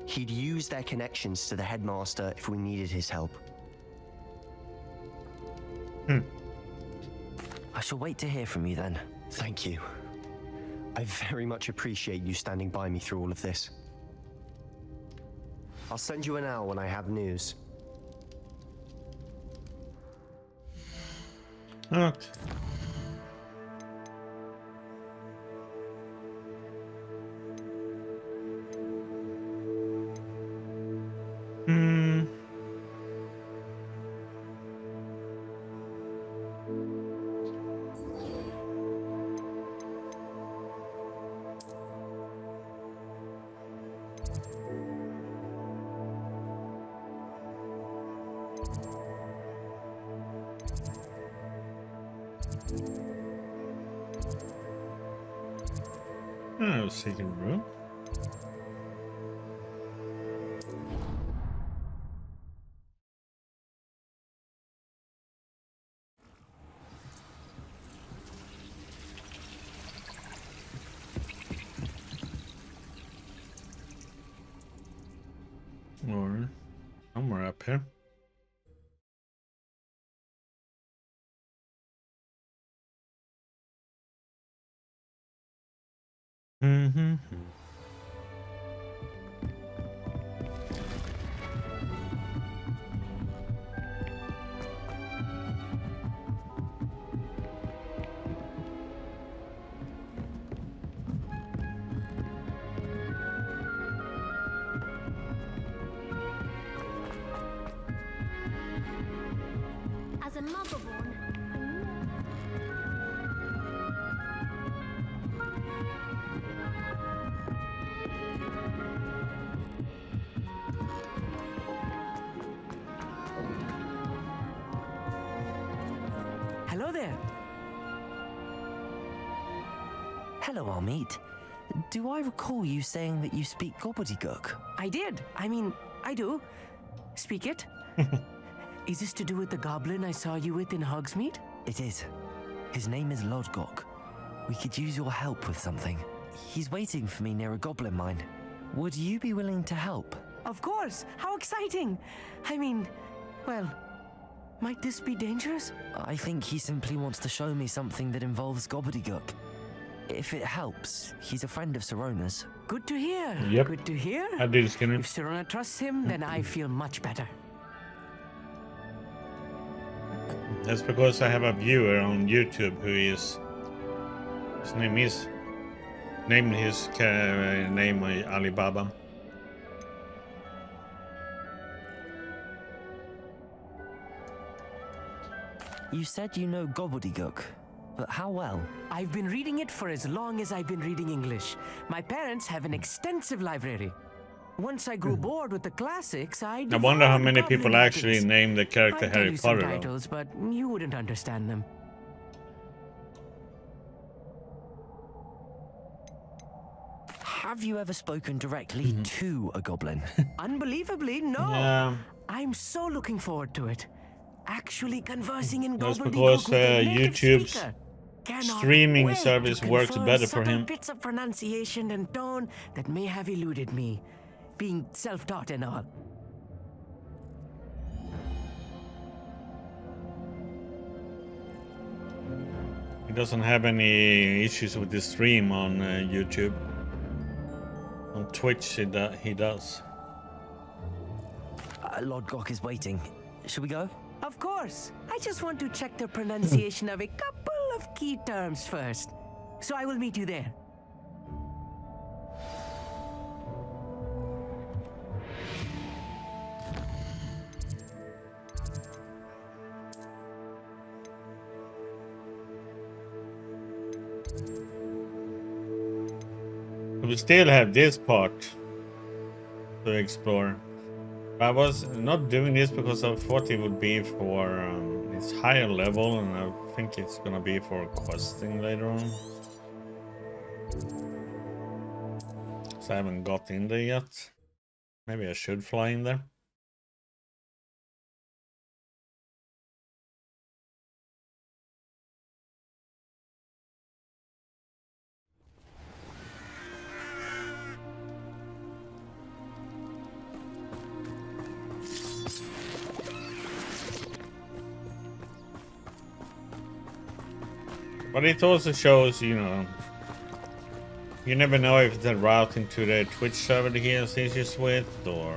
He'd use their connections to the headmaster if we needed his help. I shall wait to hear from you then. Thank you. I very much appreciate you standing by me through all of this. I'll send you an hour when I have news. Okay. Oh, secret room. Or somewhere up here. As a mother-born, Hello there. Hello, Almeet. Do I recall you saying that you speak gobbledygook? I did. I mean, I do. Speak it. Is this to do with the goblin I saw you with in Hogsmeade? It is. His name is Lodgok. We could use your help with something. He's waiting for me near a goblin mine. Would you be willing to help? Of course. How exciting. I mean, well, might this be dangerous? I think he simply wants to show me something that involves gobbledygook. If it helps, he's a friend of Sirona's. Good to hear. Yep. Good to hear. I did, Skinner. If Sirona trusts him, then I feel much better. That's because I have a viewer on YouTube who is... His name is... Named his name Alibaba. You said you know gobbledygook, but how well? I've been reading it for as long as I've been reading English. My parents have an extensive library. Once I grew bored with the classics, I wonder how devoured many goblin people actually legends. name the character I'd tell Harry you some Potter. though. titles, but you wouldn't understand them. Have you ever spoken directly to a goblin? Unbelievably, no. Yeah, I'm so looking forward to it. Actually conversing in that's gobbledygook because with a native YouTube's speaker. Cannot streaming wait to service works confirm better for subtle him. bits of pronunciation and tone that may have eluded me, being self-taught and all. He doesn't have any issues with the stream on YouTube. On Twitch, he does. Lodgok is waiting. Should we go? Of course. I just want to check the pronunciation of a couple of key terms first. So I will meet you there. We still have this part to explore. I was not doing this because I thought it would be for its higher level, and I think it's gonna be for questing later on. So I haven't got in there yet. Maybe I should fly in there. But it also shows, you know, you never know if it's a route into the Twitch server that he has issues with, or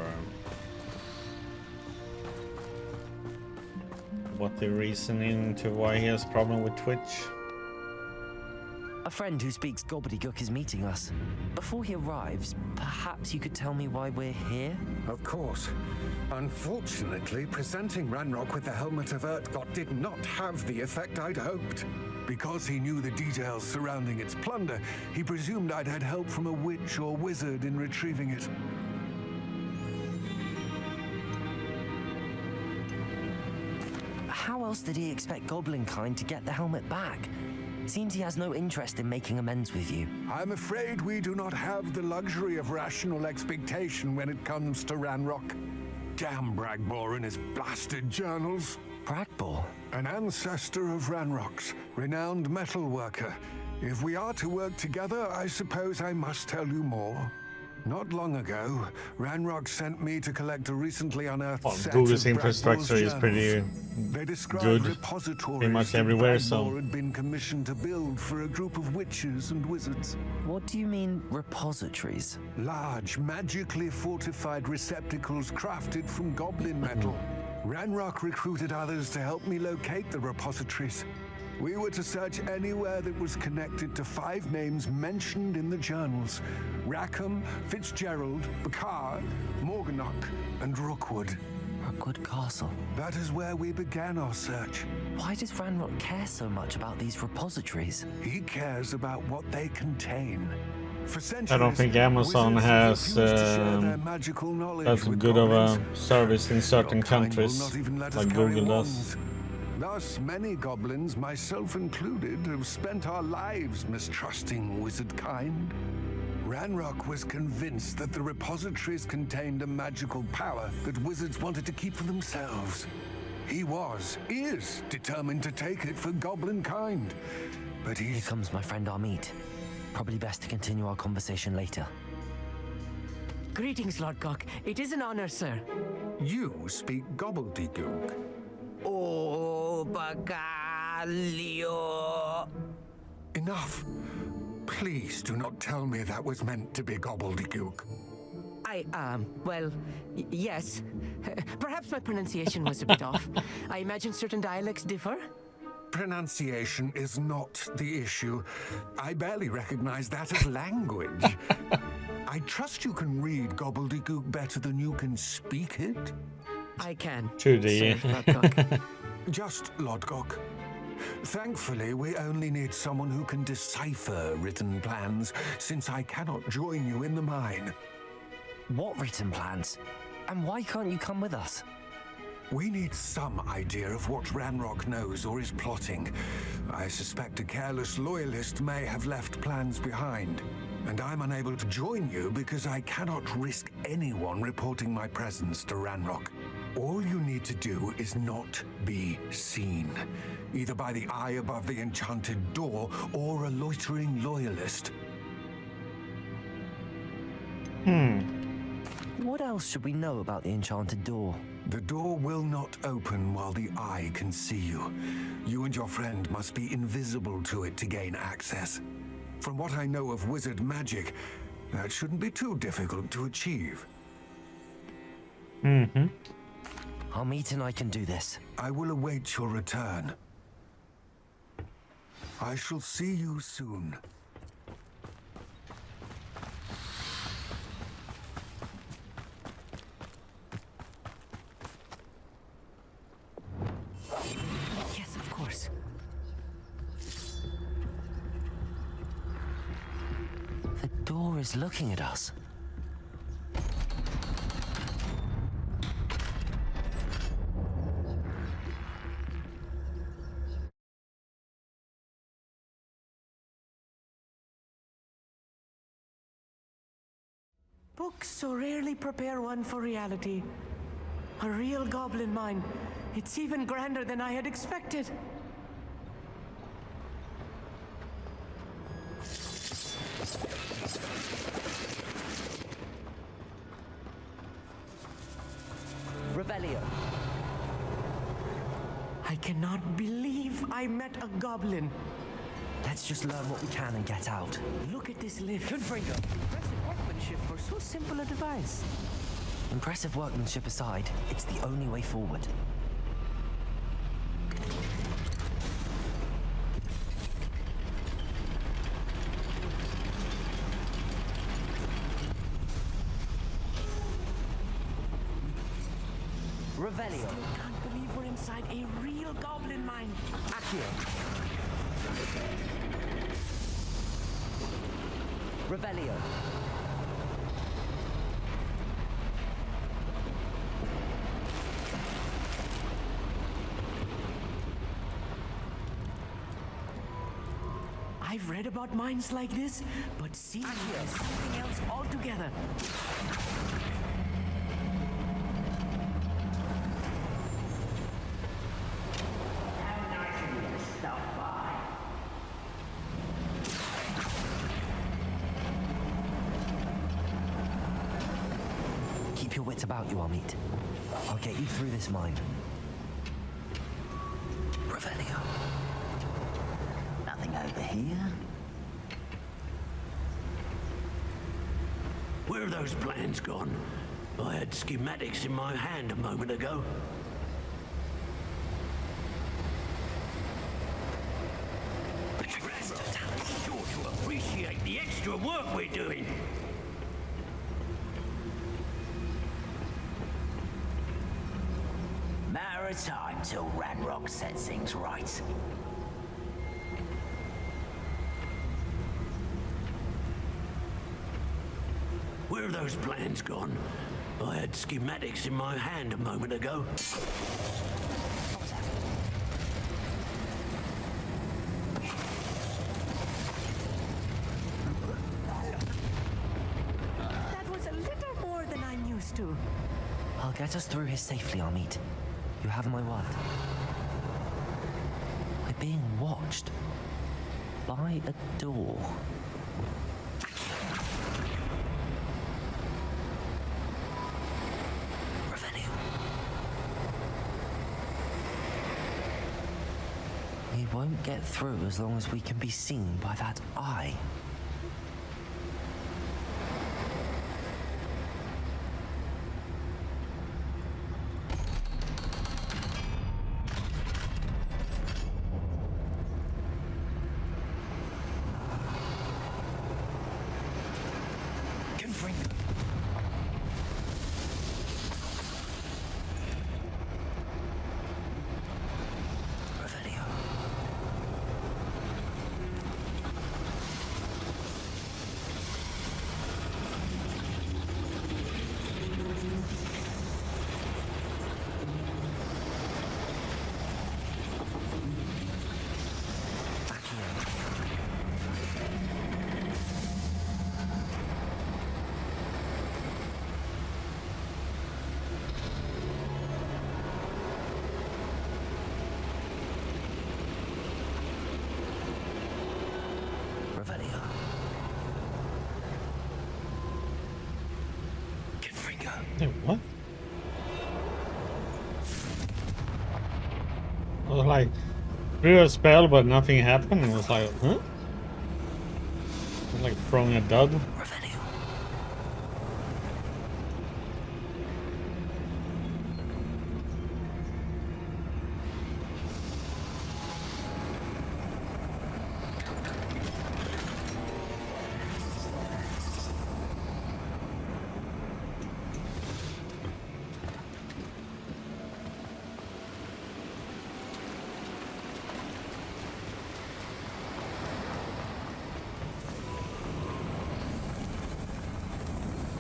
what the reasoning to why he has problem with Twitch. A friend who speaks gobbledygook is meeting us. Before he arrives, perhaps you could tell me why we're here? Of course. Unfortunately, presenting Ranrock with the Helmet of Urtkot did not have the effect I'd hoped. Because he knew the details surrounding its plunder, he presumed I'd had help from a witch or wizard in retrieving it. How else did he expect Goblinkind to get the helmet back? Seems he has no interest in making amends with you. I'm afraid we do not have the luxury of rational expectation when it comes to Ranrock. Damn Bragbor and his blasted journals. Bragbor? An ancestor of Ranrock's, renowned metal worker. If we are to work together, I suppose I must tell you more. Not long ago, Ranrock sent me to collect a recently unearthed set Google's of infrastructure Bragbor's is pretty journals. They described good repositories pretty much that everywhere, Bragbor so had been commissioned to build for a group of witches and wizards. What do you mean, repositories? Large, magically fortified receptacles crafted from goblin metal. Ranrock recruited others to help me locate the repositories. We were to search anywhere that was connected to 5 names mentioned in the journals: Rackham, Fitzgerald, Bacard, Morganach, and Rookwood. Rookwood Castle. That is where we began our search. Why does Ranrock care so much about these repositories? He cares about what they contain. For centuries, I don't think Amazon wizards has refused to share their magical knowledge as with good of a goblins. service in certain Your kind will countries, not even let us like carry Google does. wands. Thus, many goblins, myself included, have spent our lives mistrusting wizard kind. Ranrock was convinced that the repositories contained a magical power that wizards wanted to keep for themselves. He is determined to take it for goblin kind. But Here comes my friend Amit. Probably best to continue our conversation later. Greetings, Lord Cock. It is an honor, sir. You speak gobbledygook. Oh, Bagalio. Enough. Please do not tell me that was meant to be gobbledygook. Yes. Perhaps my pronunciation was a bit off. I imagine certain dialects differ. Pronunciation is not the issue. I barely recognize that as language. I trust you can read gobbledygook better than you can speak it. I can. To Sir the Lodgok. Just Lodgok. Thankfully, we only need someone who can decipher written plans, since I cannot join you in the mine. What written plans? And why can't you come with us? We need some idea of what Ranrock knows or is plotting. I suspect a careless loyalist may have left plans behind. And I'm unable to join you because I cannot risk anyone reporting my presence to Ranrock. All you need to do is not be seen, either by the eye above the enchanted door or a loitering loyalist. What else should we know about the enchanted door? The door will not open while the eye can see you. You and your friend must be invisible to it to gain access. From what I know of wizard magic, that shouldn't be too difficult to achieve. Amit and I can do this. I will await your return. I shall see you soon. Yes, of course. The door is looking at us. Books so rarely prepare one for reality. A real goblin mine. It's even grander than I had expected. Revelio. I cannot believe I met a goblin. Let's just learn what we can and get out. Look at this lift. Impressive workmanship for so simple a device. Impressive workmanship aside, it's the only way forward. Revelio. I can't believe we're inside a real goblin mine. Accio. Revelio. I've read about mines like this, but seeing it is something else altogether. Keep your wits about you, Amit. I'll get you through this mine. Revelio. Nothing over here. Where are those plans gone? I had schematics in my hand a moment ago. Ranrock, sure to appreciate the extra work we're doing. Matter of time till Ranrock sets things right. Where are those plans gone? I had schematics in my hand a moment ago. I'll get us through here safely, Amit. You have my word. We're being watched by a door. Revenue. We won't get through as long as we can be seen by that eye. Hey, what? I was like, threw a spell, but nothing happened. I was like, huh? Like throwing a dud.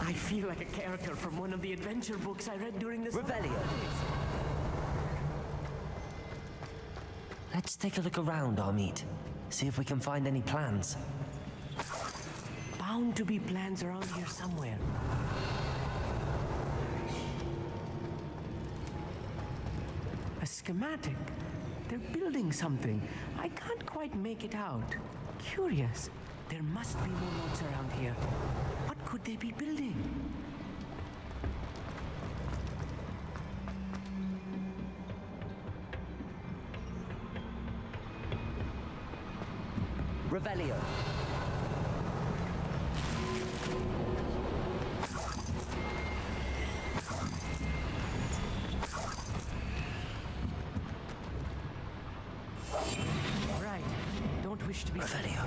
I feel like a character from one of the adventure books I read during this Revelio. Let's take a look around, Amit. See if we can find any plans. Bound to be plans around here somewhere. A schematic. They're building something. I can't quite make it out. Curious. There must be more notes around here. What could they be building? Revelio. Right. Don't wish to be Revelio.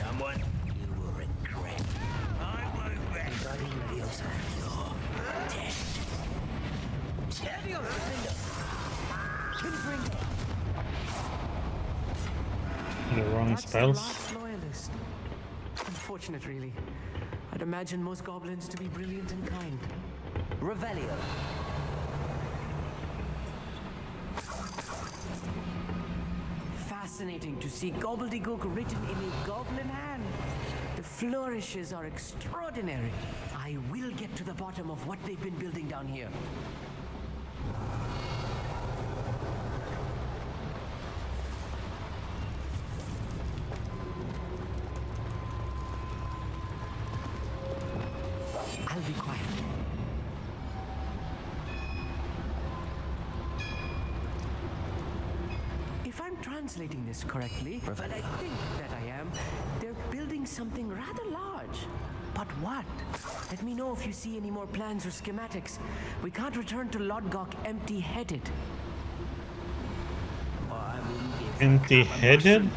Someone you will regret. I won't regret your death. The wrong That's spells. the last loyalist. Unfortunate, really. I'd imagine most goblins to be brilliant and kind. Revelio. Fascinating to see gobbledygook written in a goblin hand. The flourishes are extraordinary. I will get to the bottom of what they've been building down here. I'll be quiet. If I'm translating this correctly, and I think that I am, they're building something rather large. But what? Let me know if you see any more plans or schematics. We can't return to Lodgok empty-headed. Empty-headed?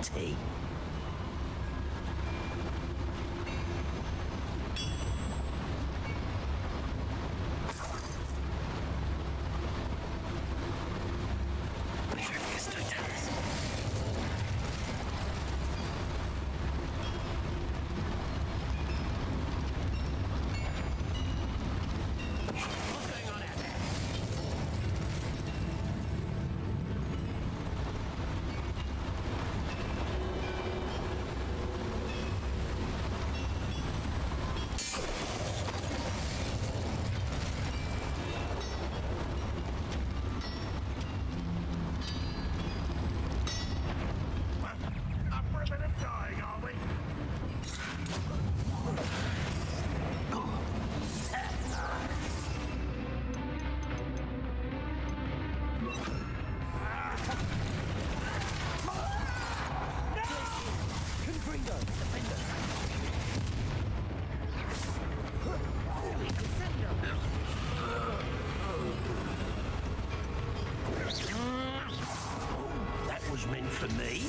That was meant for me.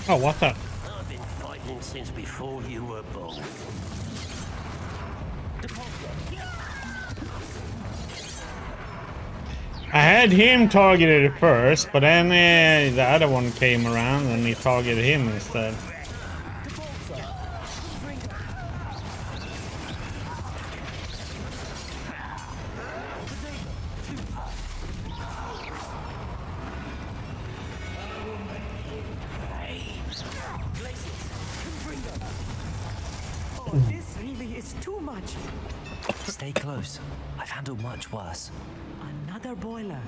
Oh, what the? I've been fighting since before you were born. I had him targeted first, but then the other one came around and he targeted him instead. Oh, this really is too much. Stay close. I've handled much worse. Another boiler.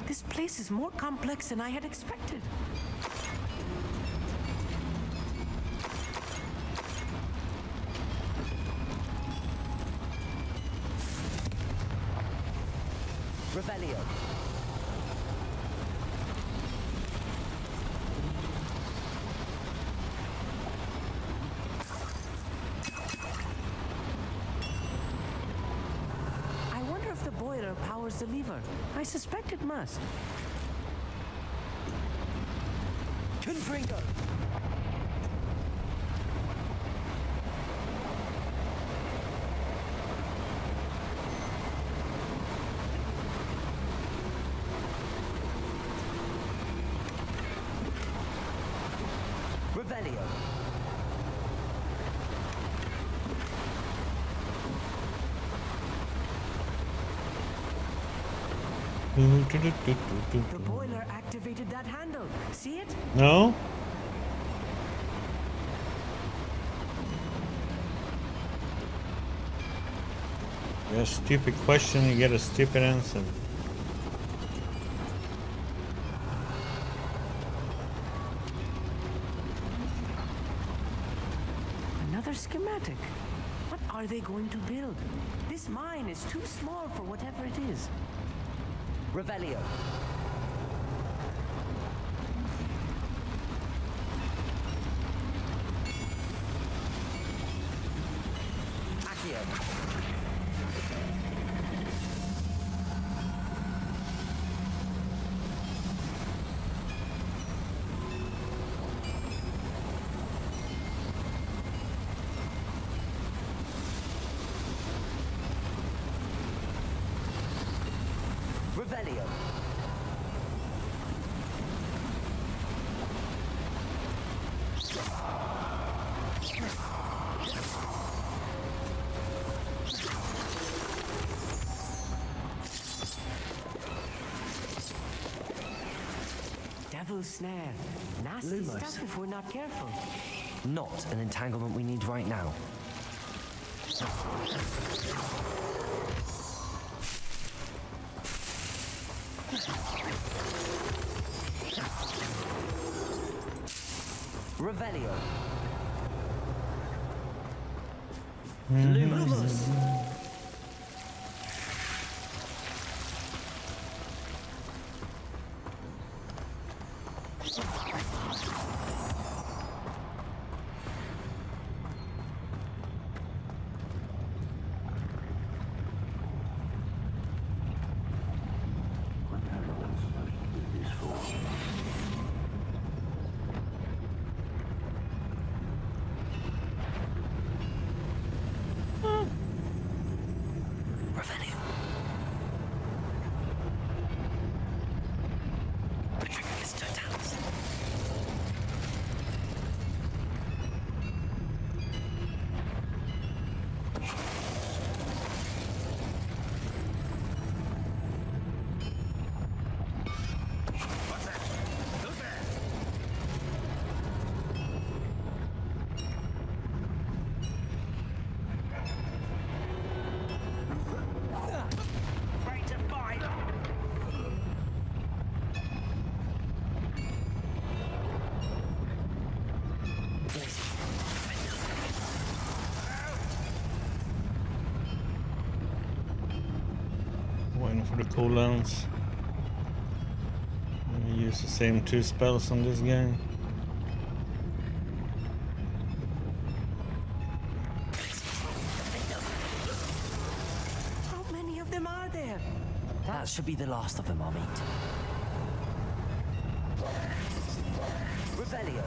This place is more complex than I had expected. Revelio. I wonder if the boiler powers the lever. I suspect it must. Confringo. Revelio. The boiler activated that handle. See it? No? A stupid question, you get a stupid answer. Another schematic. What are they going to build? This mine is too small for whatever it is. Revelio. Accio. Revelio. Devil's snare. Nasty Lumos. stuff if we're not careful. Not an entanglement we need right now. Revelio. Lumos. Revelio. The trigger is totalis. Waiting for the cooldowns. use the same 2 spells on this guy. How many of them are there? That should be the last of them, I'll meet. Revelio.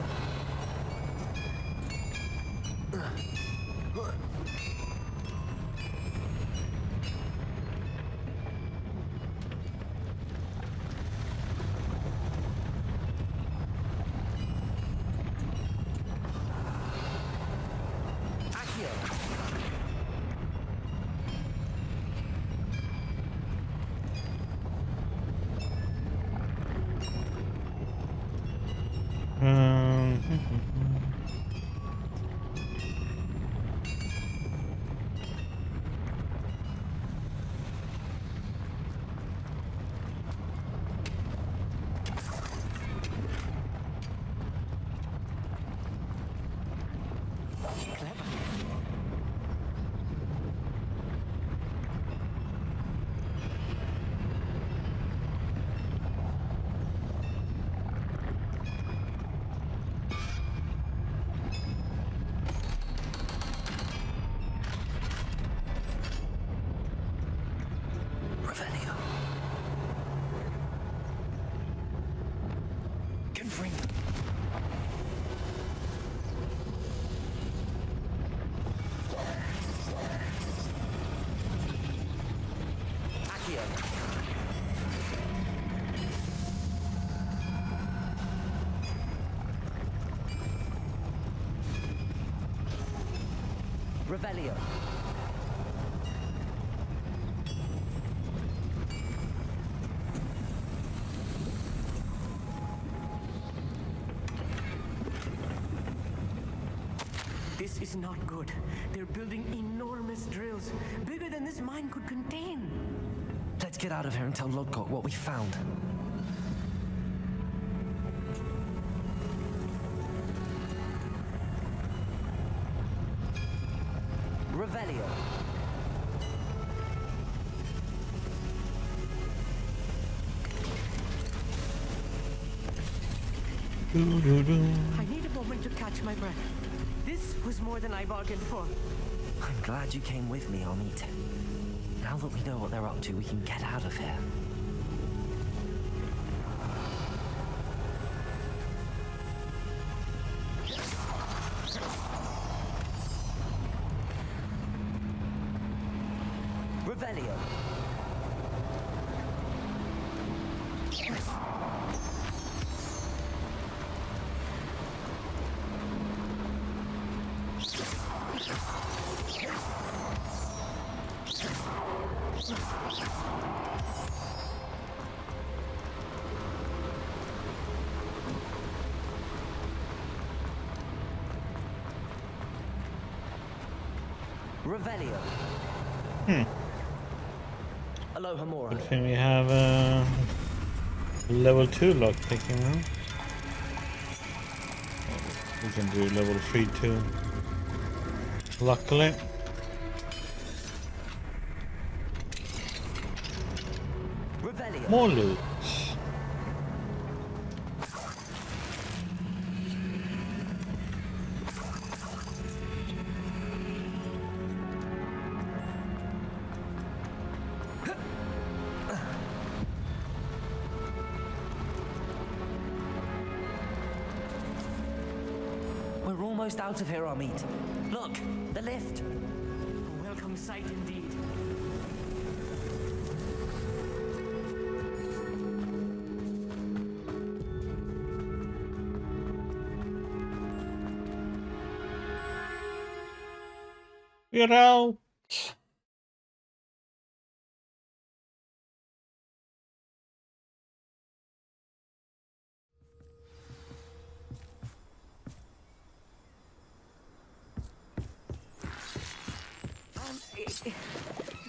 Revelio. Confirm. Accio. Revelio. This is not good. They're building enormous drills, bigger than this mine could contain. Let's get out of here and tell Lodgok what we found. Revelio. I need a moment to catch my breath. This was more than I bargained for. I'm glad you came with me, Amit. Now that we know what they're up to, we can get out of here. Revelio. Revelio. Aloha Mora. Good thing we have a level 2 lock picking now. We can do level 3 too. Luckily. Revelio. More loot. We're almost out of here, Amit. Look, the lift. A welcome sight indeed. We're out.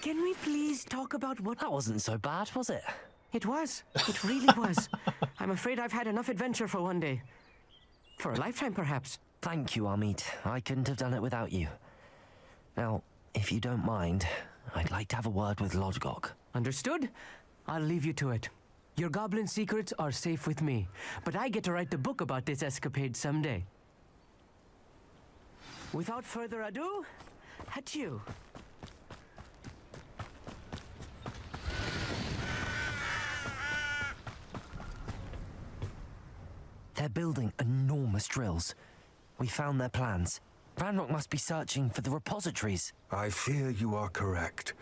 Can we please talk about what... That wasn't so bad, was it? It was. It really was. I'm afraid I've had enough adventure for one day. For a lifetime, perhaps. Thank you, Amit. I couldn't have done it without you. Now, if you don't mind, I'd like to have a word with Lodgok. Understood. I'll leave you to it. Your goblin secrets are safe with me, but I get to write the book about this escapade someday. Without further ado, adieu. They're building enormous drills. We found their plans. Ranrock must be searching for the repositories. I fear you are correct.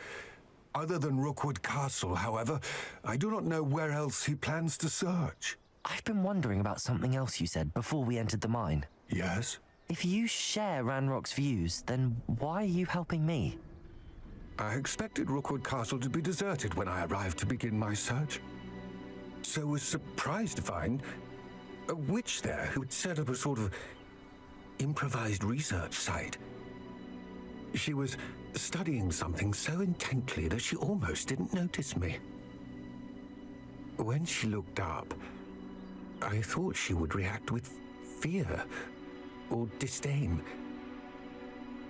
Other than Rookwood Castle, however, I do not know where else he plans to search. I've been wondering about something else you said before we entered the mine. Yes? If you share Ranrock's views, then why are you helping me? I expected Rookwood Castle to be deserted when I arrived to begin my search. So was surprised to find a witch there who had set up a sort of improvised research site. She was studying something so intently that she almost didn't notice me. When she looked up, I thought she would react with fear or disdain.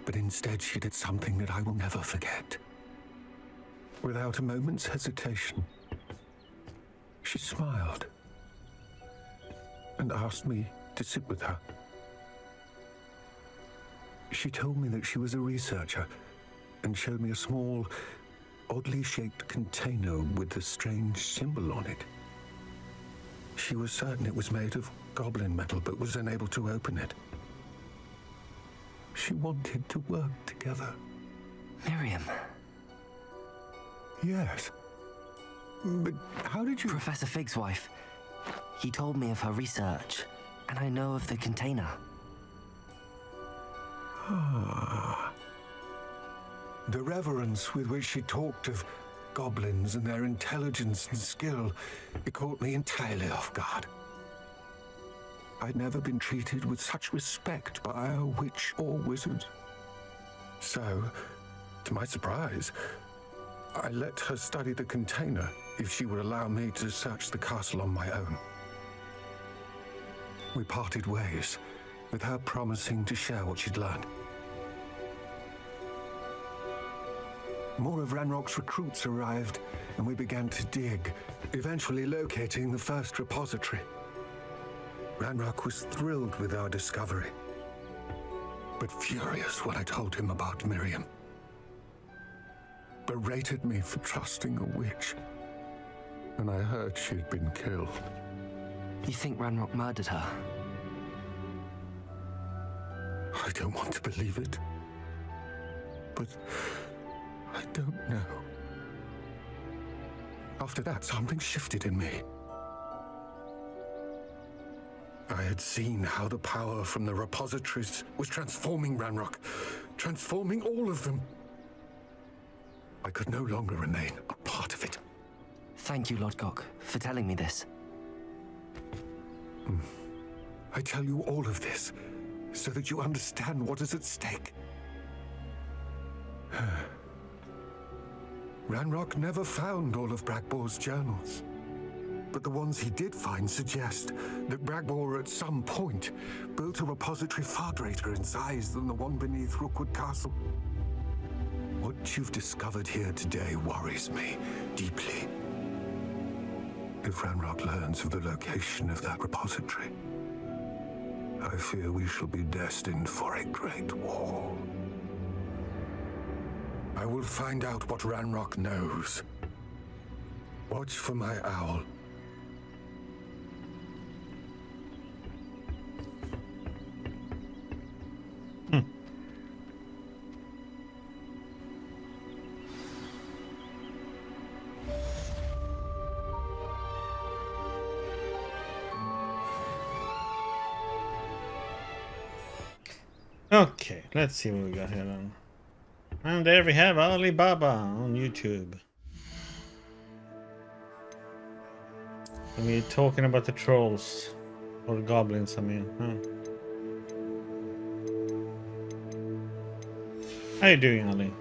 But instead she did something that I will never forget. Without a moment's hesitation, she smiled and asked me to sit with her. She told me that she was a researcher and showed me a small, oddly shaped container with a strange symbol on it. She was certain it was made of goblin metal, but was unable to open it. She wanted to work together. Miriam. Yes. But how did you... Professor Fig's wife. He told me of her research, and I know of the container. Ah. The reverence with which she talked of goblins and their intelligence and skill, it caught me entirely off guard. I'd never been treated with such respect by a witch or wizard. So, to my surprise, I let her study the container if she would allow me to search the castle on my own. We parted ways, with her promising to share what she'd learned. More of Ranrock's recruits arrived, and we began to dig, eventually locating the first repository. Ranrock was thrilled with our discovery, but furious when I told him about Miriam. Berated me for trusting a witch, and I heard she'd been killed. You think Ranrock murdered her? I don't want to believe it, but I don't know. After that, something shifted in me. I had seen how the power from the repositories was transforming Ranrock, transforming all of them. I could no longer remain a part of it. Thank you, Lodgok, for telling me this. I tell you all of this so that you understand what is at stake. Ranrock never found all of Bragbor's journals, but the ones he did find suggest that Bragbor at some point built a repository far greater in size than the one beneath Rookwood Castle. What you've discovered here today worries me deeply. If Ranrock learns of the location of that repository, I fear we shall be destined for a great war. I will find out what Ranrock knows. Watch for my owl. Okay, let's see what we got here then. And there we have Alibaba on YouTube. And we're talking about the trolls. Or goblins, I mean. Huh? How you doing, Ali?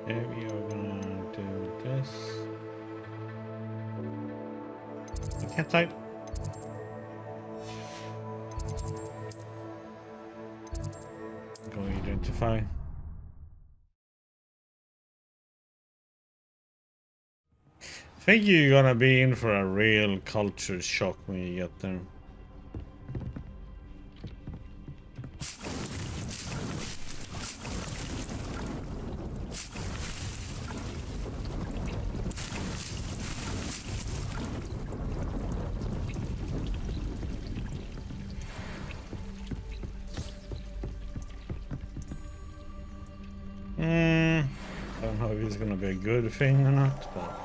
There we are gonna do this. Can't type. Go identify. I think you're gonna be in for a real culture shock when you get there. I don't know if it's gonna be a good thing or not, but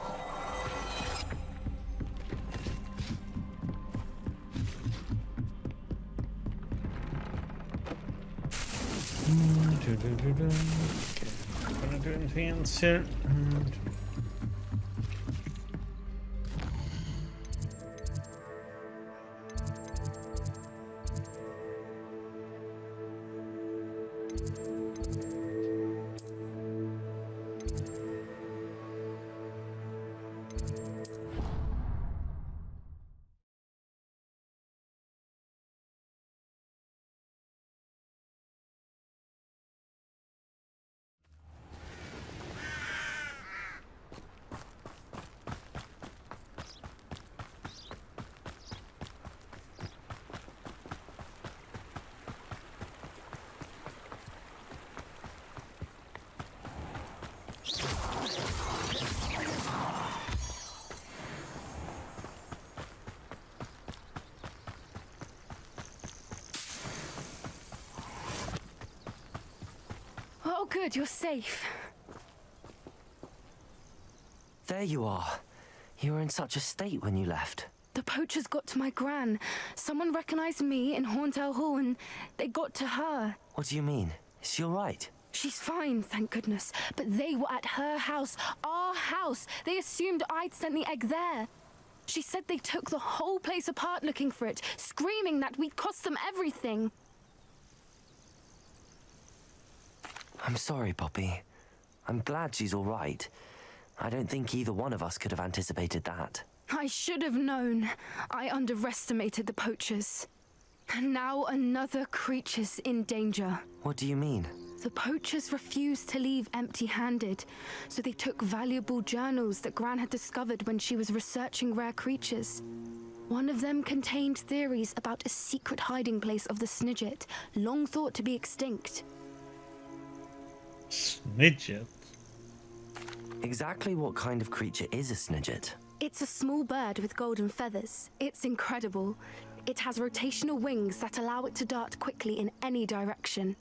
okay. I'm gonna do anything else here. Oh, good, you're safe. There you are. You were in such a state when you left. The poachers got to my gran. Someone recognized me in Horntail Hall and they got to her. What do you mean? Is she all right? She's fine, thank goodness. But they were at her house, our house. They assumed I'd sent the egg there. She said they took the whole place apart looking for it, screaming that we'd cost them everything. I'm sorry, Poppy. I'm glad she's all right. I don't think either one of us could have anticipated that. I should have known. I underestimated the poachers. And now another creature's in danger. What do you mean? The poachers refused to leave empty-handed, so they took valuable journals that Gran had discovered when she was researching rare creatures. One of them contained theories about a secret hiding place of the Snidget, long thought to be extinct. Snidget? Exactly what kind of creature is a Snidget? It's a small bird with golden feathers. It's incredible. It has rotational wings that allow it to dart quickly in any direction.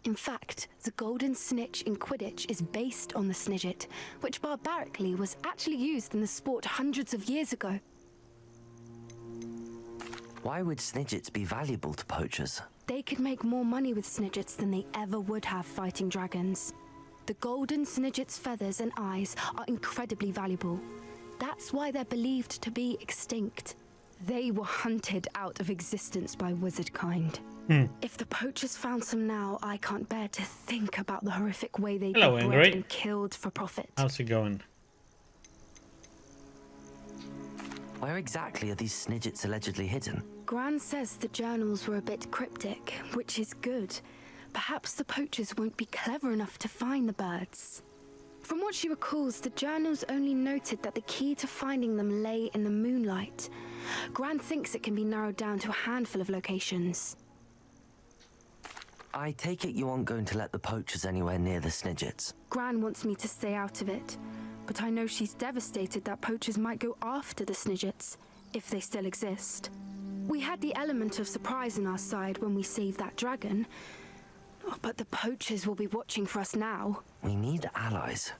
In fact, the golden snitch in Quidditch is based on the Snidget, which barbarically was actually used in the sport hundreds of years ago. Why would Snidgets be valuable to poachers? They could make more money with Snidgets than they ever would have fighting dragons. The golden Snidget's feathers and eyes are incredibly valuable. That's why they're believed to be extinct. They were hunted out of existence by wizard kind. If the poachers found some now, I can't bear to think about the horrific way they'd be bred and killed for profit. How's it going? Where exactly are these Snidgets allegedly hidden? Gran says the journals were a bit cryptic, which is good. Perhaps the poachers won't be clever enough to find the birds. From what she recalls, the journals only noted that the key to finding them lay in the moonlight. Gran thinks it can be narrowed down to a handful of locations. I take it you aren't going to let the poachers anywhere near the Snidgets. Gran wants me to stay out of it, but I know she's devastated that poachers might go after the Snidgets, if they still exist. We had the element of surprise on our side when we saved that dragon, but the poachers will be watching for us now. We need allies.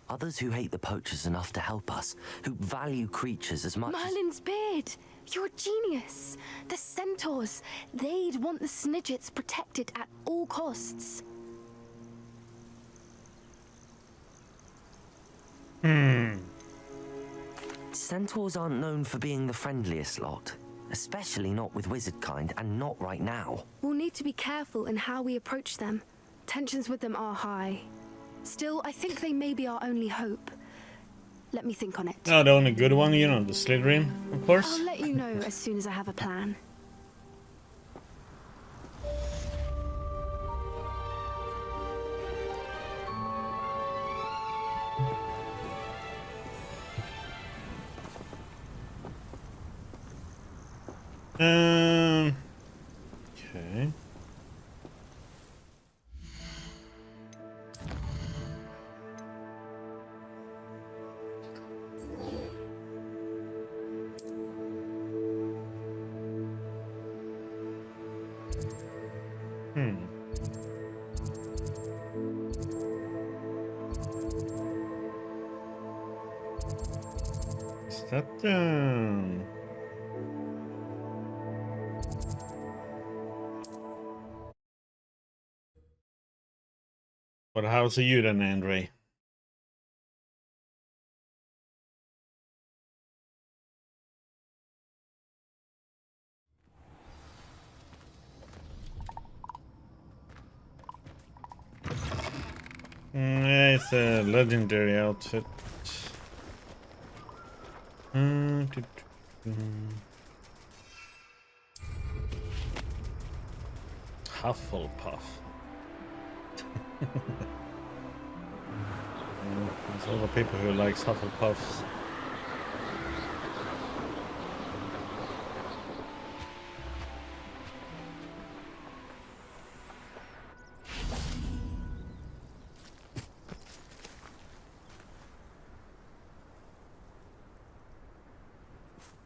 Others who hate the poachers enough to help us, who value creatures as much Merlin's beard! You're a genius! The centaurs! They'd want the Snidgets protected at all costs. Centaurs aren't known for being the friendliest lot. Especially not with wizard kind, and not right now. We'll need to be careful in how we approach them. Tensions with them are high. Still, I think they may be our only hope. Let me think on it. Oh, the only good one, you know, the Slytherin, of course. I'll let you know as soon as I have a plan. Okay. Is that But how's you then, Andre? It's a legendary outfit. Hufflepuff. There's a lot of people who likes Hufflepuffs.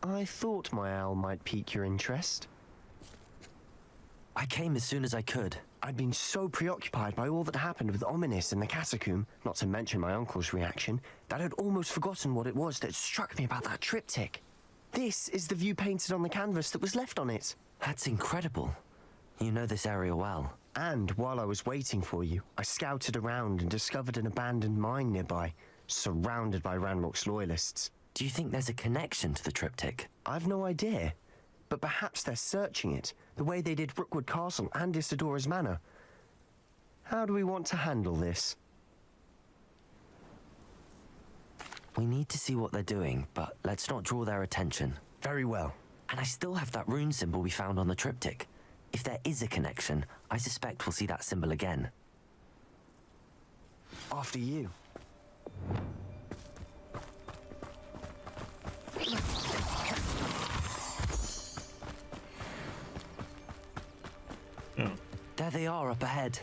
I thought my owl might pique your interest. I came as soon as I could. I'd been so preoccupied by all that happened with Ominis in the catacomb, not to mention my uncle's reaction, that I'd almost forgotten what it was that struck me about that triptych. This is the view painted on the canvas that was left on it. That's incredible. You know this area well. And while I was waiting for you, I scouted around and discovered an abandoned mine nearby, surrounded by Ranrock's loyalists. Do you think there's a connection to the triptych? I've no idea, but perhaps they're searching it, the way they did Rookwood Castle and Isidora's Manor. How do we want to handle this? We need to see what they're doing, but let's not draw their attention. Very well. And I still have that rune symbol we found on the triptych. If there is a connection, I suspect we'll see that symbol again. After you. Oh. There they are up ahead.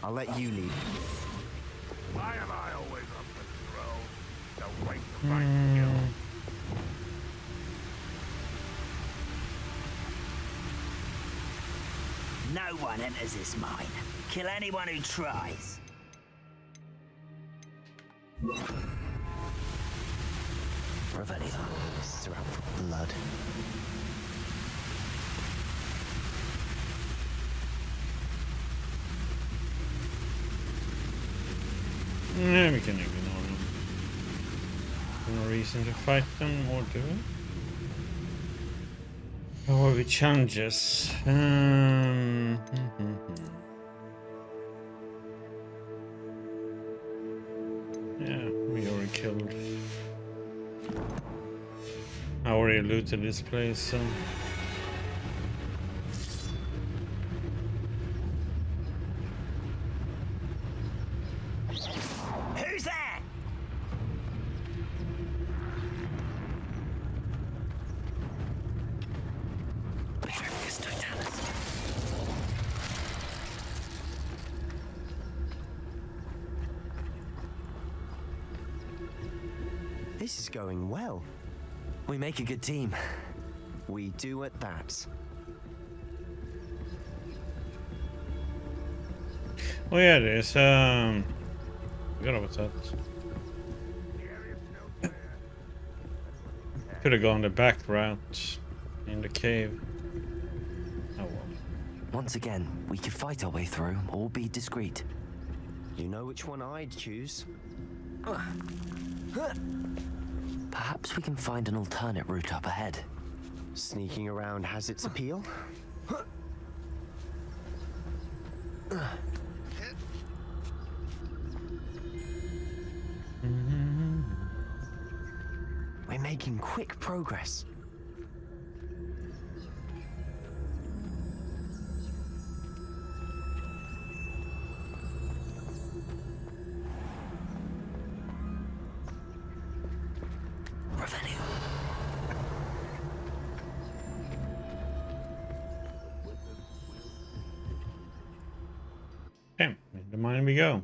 I'll let you lead. Why am I always up for the throw? Don't wait to find the kill. No one enters this mine. Kill anyone who tries. Revelio. Throughout blood. Yeah, we can ignore them. No reason to fight them or do it. Or we challenges. Yeah, we already killed. I already looted this place, so. Who's there? This is going well. We make a good team. We do at that. Oh yeah, there's forgot about that. Could have gone the back route in the cave. Oh well. Once again, we could fight our way through or be discreet. You know which one I'd choose. Perhaps we can find an alternate route up ahead. Sneaking around has its appeal. making quick progress. Revelio. Okay, into mine we go.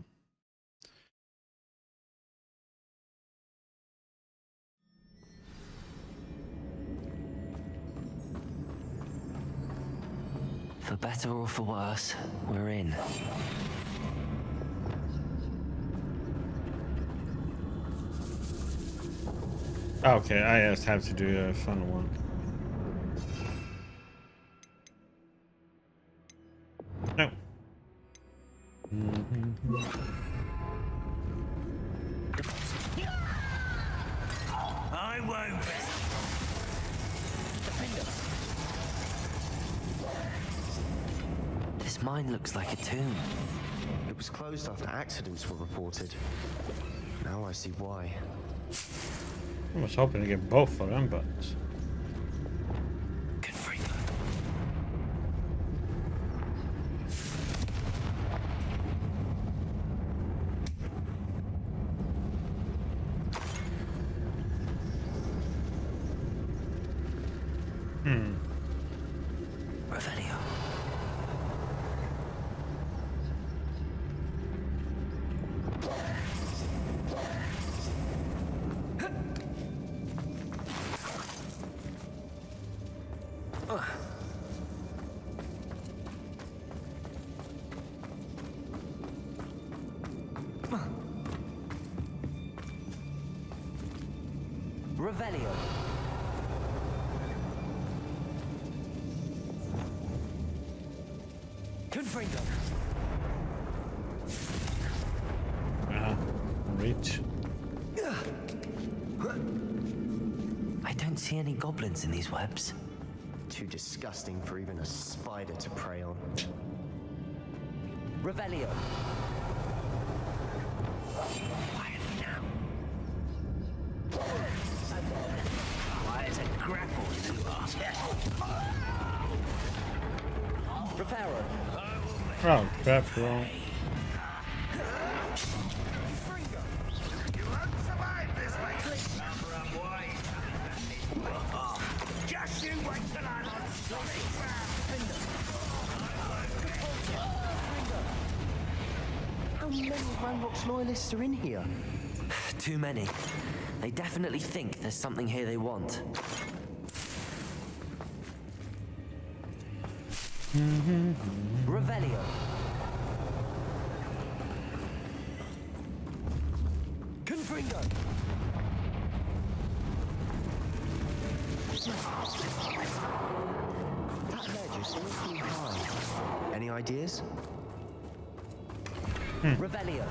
For better or for worse, we're in. Okay, I just have to do a fun one. No. I won't. This mine looks like a tomb. It was closed after accidents were reported. Now I see why. I was hoping to get both of them, but Revelio. Revelio. Confringo. reach. I don't see any goblins in these webs. Too disgusting for even a spider to prey on. Revelio. Quietly now. There's a grapple to us. Reparo. Oh, crap, wrong. You won't survive this, mate. Number up wide. Just you wait till I'm on solid ground. How many Ranrock's loyalists are in here? Too many. They definitely think there's something here they want. Revelio. Confringo! That ledge is awfully high. Any ideas? Revelio.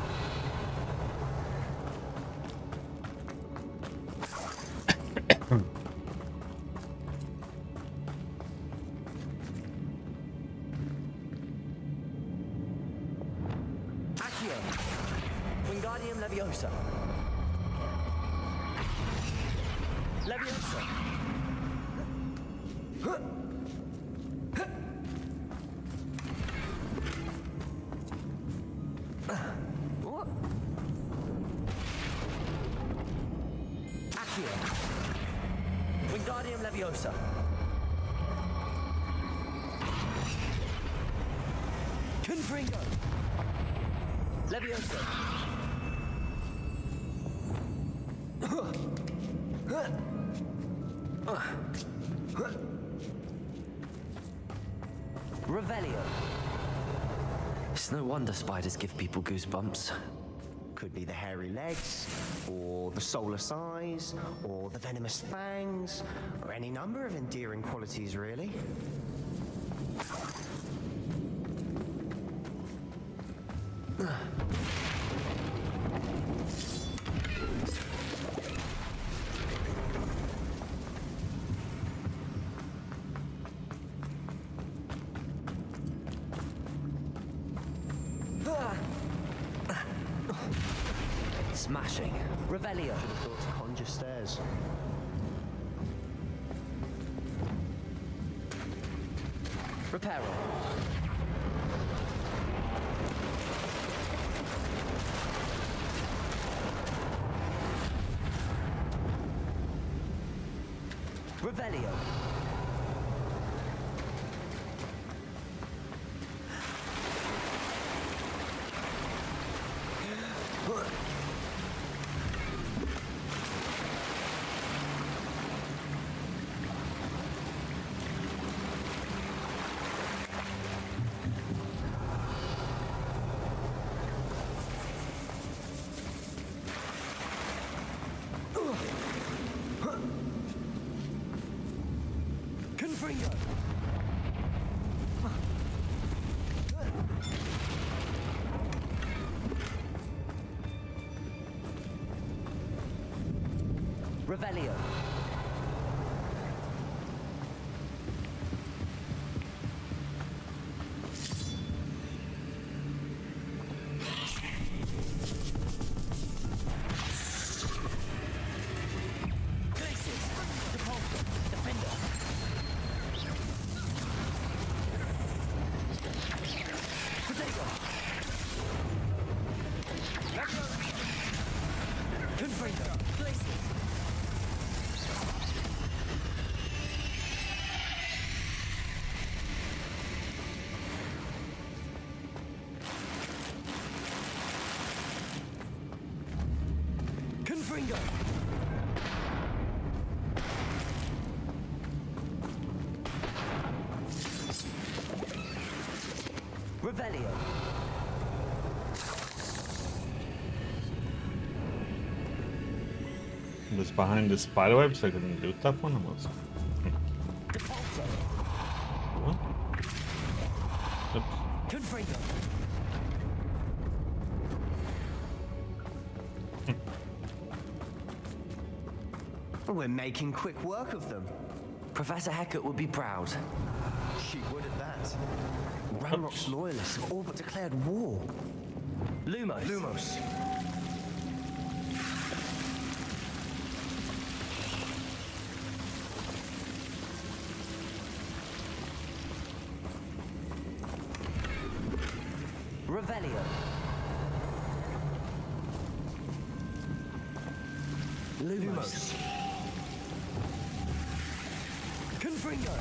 Accio! Wingardium Leviosa! Leviosa! Accio! Wingardium Leviosa! Confringo! Leviosa! Revelio. It's no wonder spiders give people goosebumps. Could be the hairy legs, or the soulless eyes, or the venomous fangs, or any number of endearing qualities, really. Smashing. Revelio. Should have thought to conjure stairs. Reparo. Revelio. Confringo. Revelio. Glacius. Repulsor. Defender. Potato. Confringo. Glacius. Confringo. Revelio. It was behind the spiderweb, so I couldn't loot that one. Almost. Depulso. What? Oops. Confringo. We're making quick work of them. Professor Hecat would be proud. She would at that. Ranrock's loyalists have all but declared war. Lumos. Lumos. Revelio. Lumos. Confringo.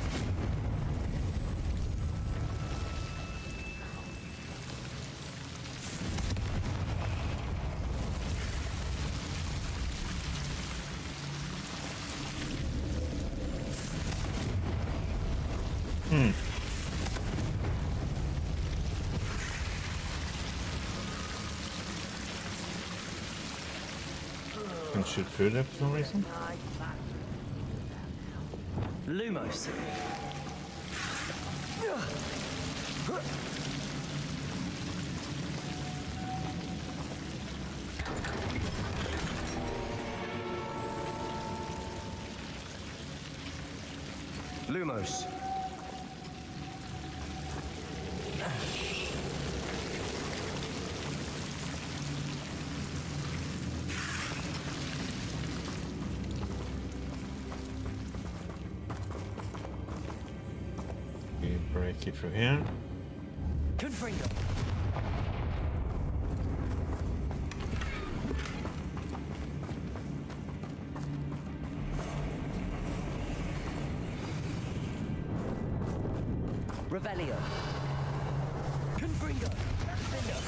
Can shoot through there for some reason. Lumos. Lumos. We break it through here. Confringo. Revelio. Confringo. Defender.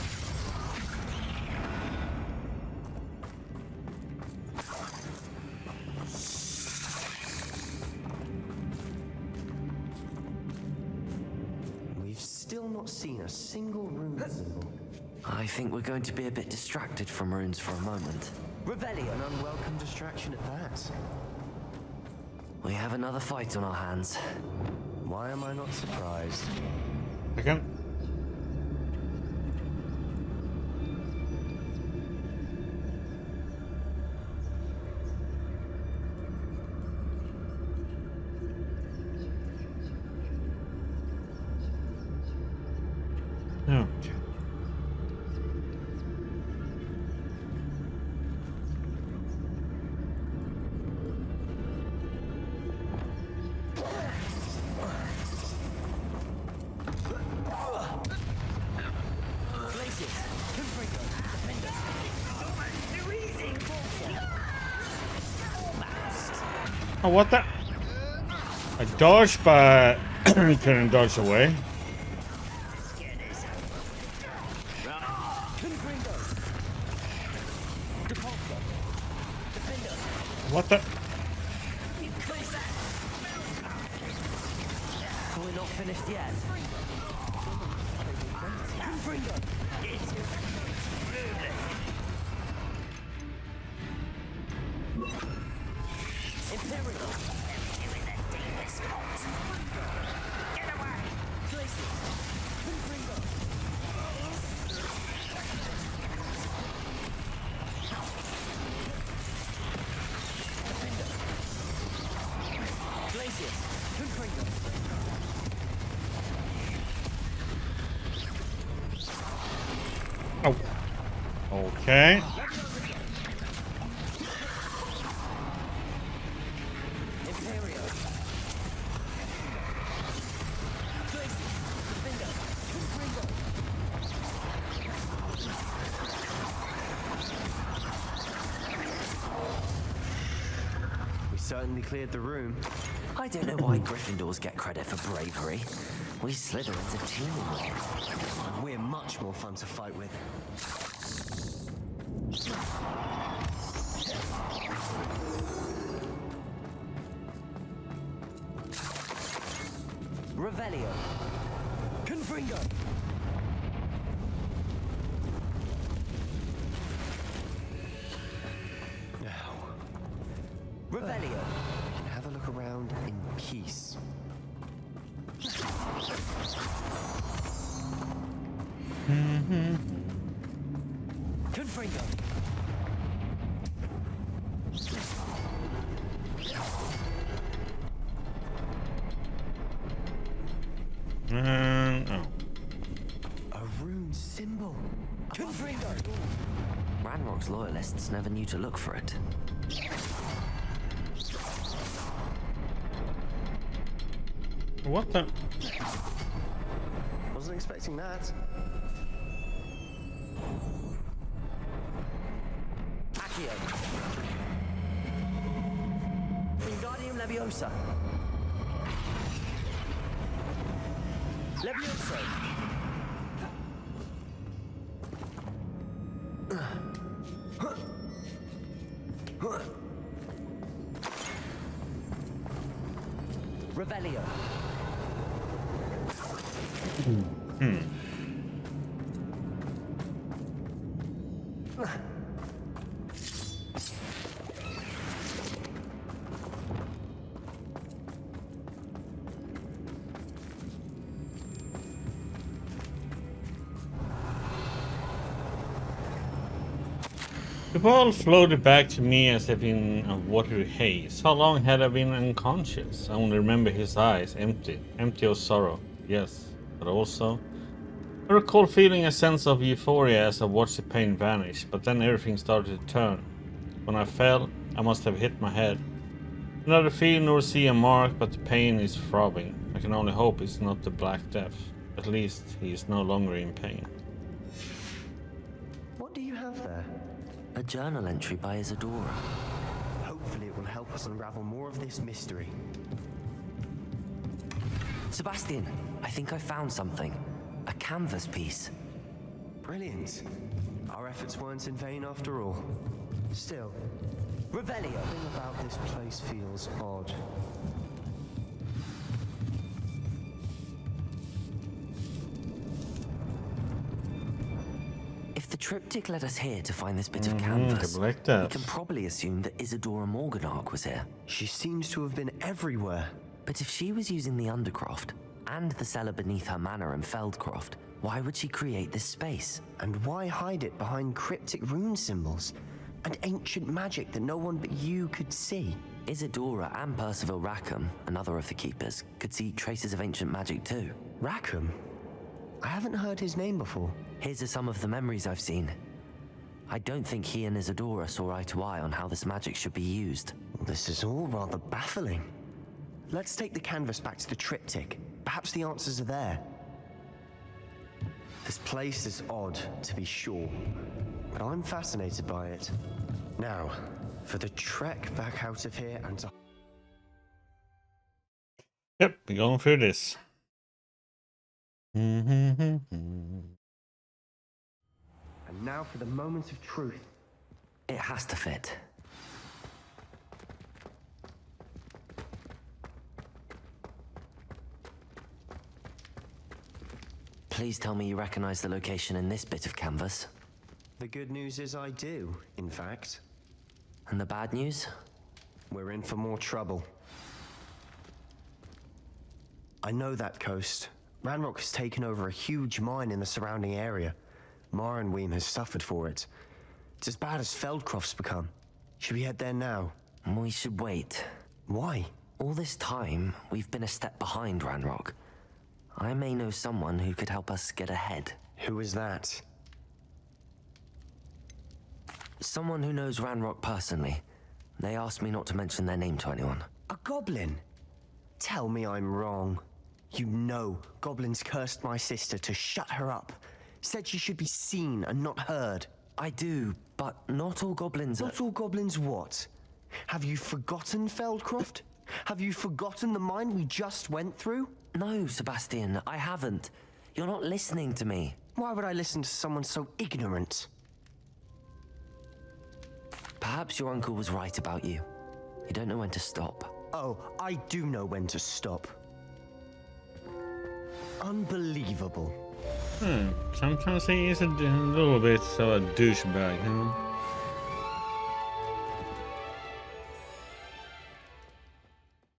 We've still not seen a single rune symbol. I think we're going to be a bit distracted from runes for a moment. Revelio. An unwelcome distraction at that. We have another fight on our hands. Why am I not surprised? Again. No. Oh, what the? I dodged, but couldn't dodge away. What the? We're not finished yet. Oh. Okay. We certainly cleared the room. I don't know why Gryffindors get credit for bravery. We Slytherins are teamwork. We're much more fun to fight with. Revelio. Confringo! Now, Revelio. we can have a look around in peace. Confringo. Oh. A rune symbol. Confringo! Ranrock's loyalists never knew to look for it. What the? Wasn't expecting that. Accio. Wingardium Leviosa. Levioso. Revelio. The ball floated back to me as if in a watery haze. How long had I been unconscious? I only remember his eyes, empty of sorrow, yes, but also I recall feeling a sense of euphoria as I watched the pain vanish, but then everything started to turn. When I fell, I must have hit my head. Neither feel nor see a mark, but the pain is throbbing. I can only hope it's not the Black Death. At least he is no longer in pain. What do you have there? A journal entry by Isadora. Hopefully it will help us unravel more of this mystery. Sebastian, I think I found something. A canvas piece. Brilliant. Our efforts weren't in vain after all. Still, Revelio. something about this place feels odd. If the triptych led us here to find this bit of canvas, we can probably assume that Isadora Morganach was here. She seems to have been everywhere. But if she was using the Undercroft and the cellar beneath her manor in Feldcroft, why would she create this space? And why hide it behind cryptic rune symbols and ancient magic that no one but you could see? Isadora and Percival Rackham, another of the Keepers, could see traces of ancient magic too. Rackham? I haven't heard his name before. His are some of the memories I've seen. I don't think he and Isadora saw eye to eye on how this magic should be used. This is all rather baffling. Let's take the canvas back to the triptych. Perhaps the answers are there. This place is odd, to be sure, but I'm fascinated by it. Now, for the trek back out of here and to... Yep, we're going through this. And now for the moment of truth. It has to fit. Please tell me you recognize the location in this bit of canvas. The good news is I do, in fact. And the bad news? We're in for more trouble. I know that coast. Ranrock has taken over a huge mine in the surrounding area. Marenweem has suffered for it. It's as bad as Feldcroft's become. Should we head there now? We should wait. Why? All this time, we've been a step behind Ranrock. I may know someone who could help us get ahead. Who is that? Someone who knows Ranrock personally. They asked me not to mention their name to anyone. A goblin? Tell me I'm wrong. You know goblins cursed my sister to shut her up. Said she should be seen and not heard. I do, but not all goblins are... Not all goblins what? Have you forgotten Feldcroft? Have you forgotten the mine we just went through? No, Sebastian, I haven't. You're not listening to me. Why would I listen to someone so ignorant? Perhaps your uncle was right about you. You don't know when to stop. Oh, I do know when to stop. Unbelievable. Sometimes he is a little bit of a douchebag, huh?